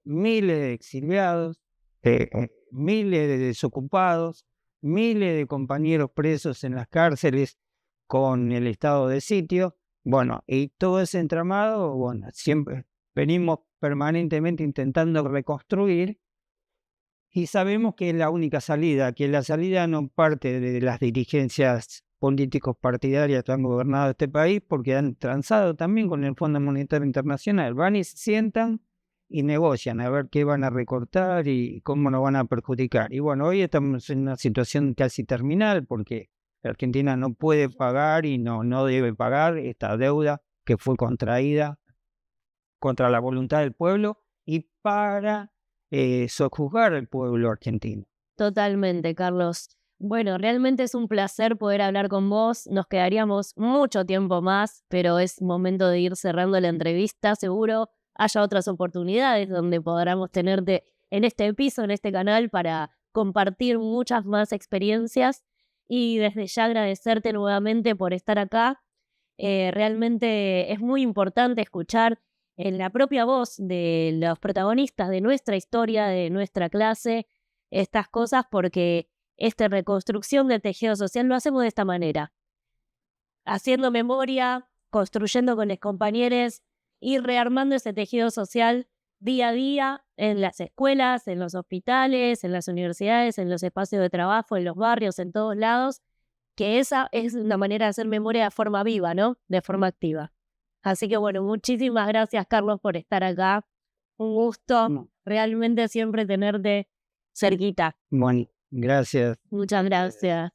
miles de exiliados, miles de desocupados, miles de compañeros presos en las cárceles con el estado de sitio. Bueno, y todo ese entramado, bueno, siempre venimos permanentemente intentando reconstruir y sabemos que es la única salida, que la salida no parte de las dirigencias políticos partidarias que han gobernado este país, porque han transado también con el Fondo Monetario Internacional. Van y se sientan y negocian a ver qué van a recortar y cómo nos van a perjudicar. Y bueno, hoy estamos en una situación casi terminal porque Argentina no puede pagar y no debe pagar esta deuda que fue contraída contra la voluntad del pueblo y para sojuzgar al pueblo argentino. Totalmente, Carlos. Bueno, realmente es un placer poder hablar con vos. Nos quedaríamos mucho tiempo más, pero es momento de ir cerrando la entrevista. Seguro haya otras oportunidades donde podamos tenerte en este piso, en este canal, para compartir muchas más experiencias. Y desde ya agradecerte nuevamente por estar acá. Realmente es muy importante escuchar en la propia voz de los protagonistas de nuestra historia, de nuestra clase, estas cosas, porque esta reconstrucción del tejido social lo hacemos de esta manera, haciendo memoria, construyendo con los compañeros y rearmando ese tejido social día a día en las escuelas, en los hospitales, en las universidades, en los espacios de trabajo, en los barrios, en todos lados, que esa es una manera de hacer memoria de forma viva, ¿no? De forma activa. Así que bueno, muchísimas gracias, Carlos, por estar acá. Un gusto realmente siempre tenerte cerquita. Bueno, gracias. Muchas gracias.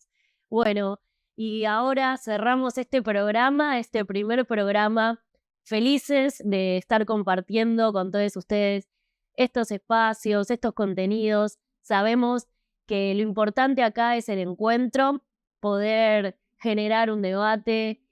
Bueno, y ahora cerramos este programa, este primer programa. Felices de estar compartiendo con todos ustedes estos espacios, estos contenidos. Sabemos que lo importante acá es el encuentro, poder generar un debate,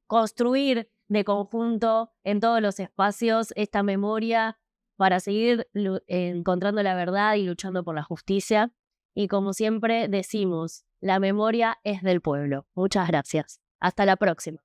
construir de conjunto en todos los espacios esta memoria para seguir encontrando la verdad y luchando por la justicia. Y como siempre decimos, la memoria es del pueblo. Muchas gracias. Hasta la próxima.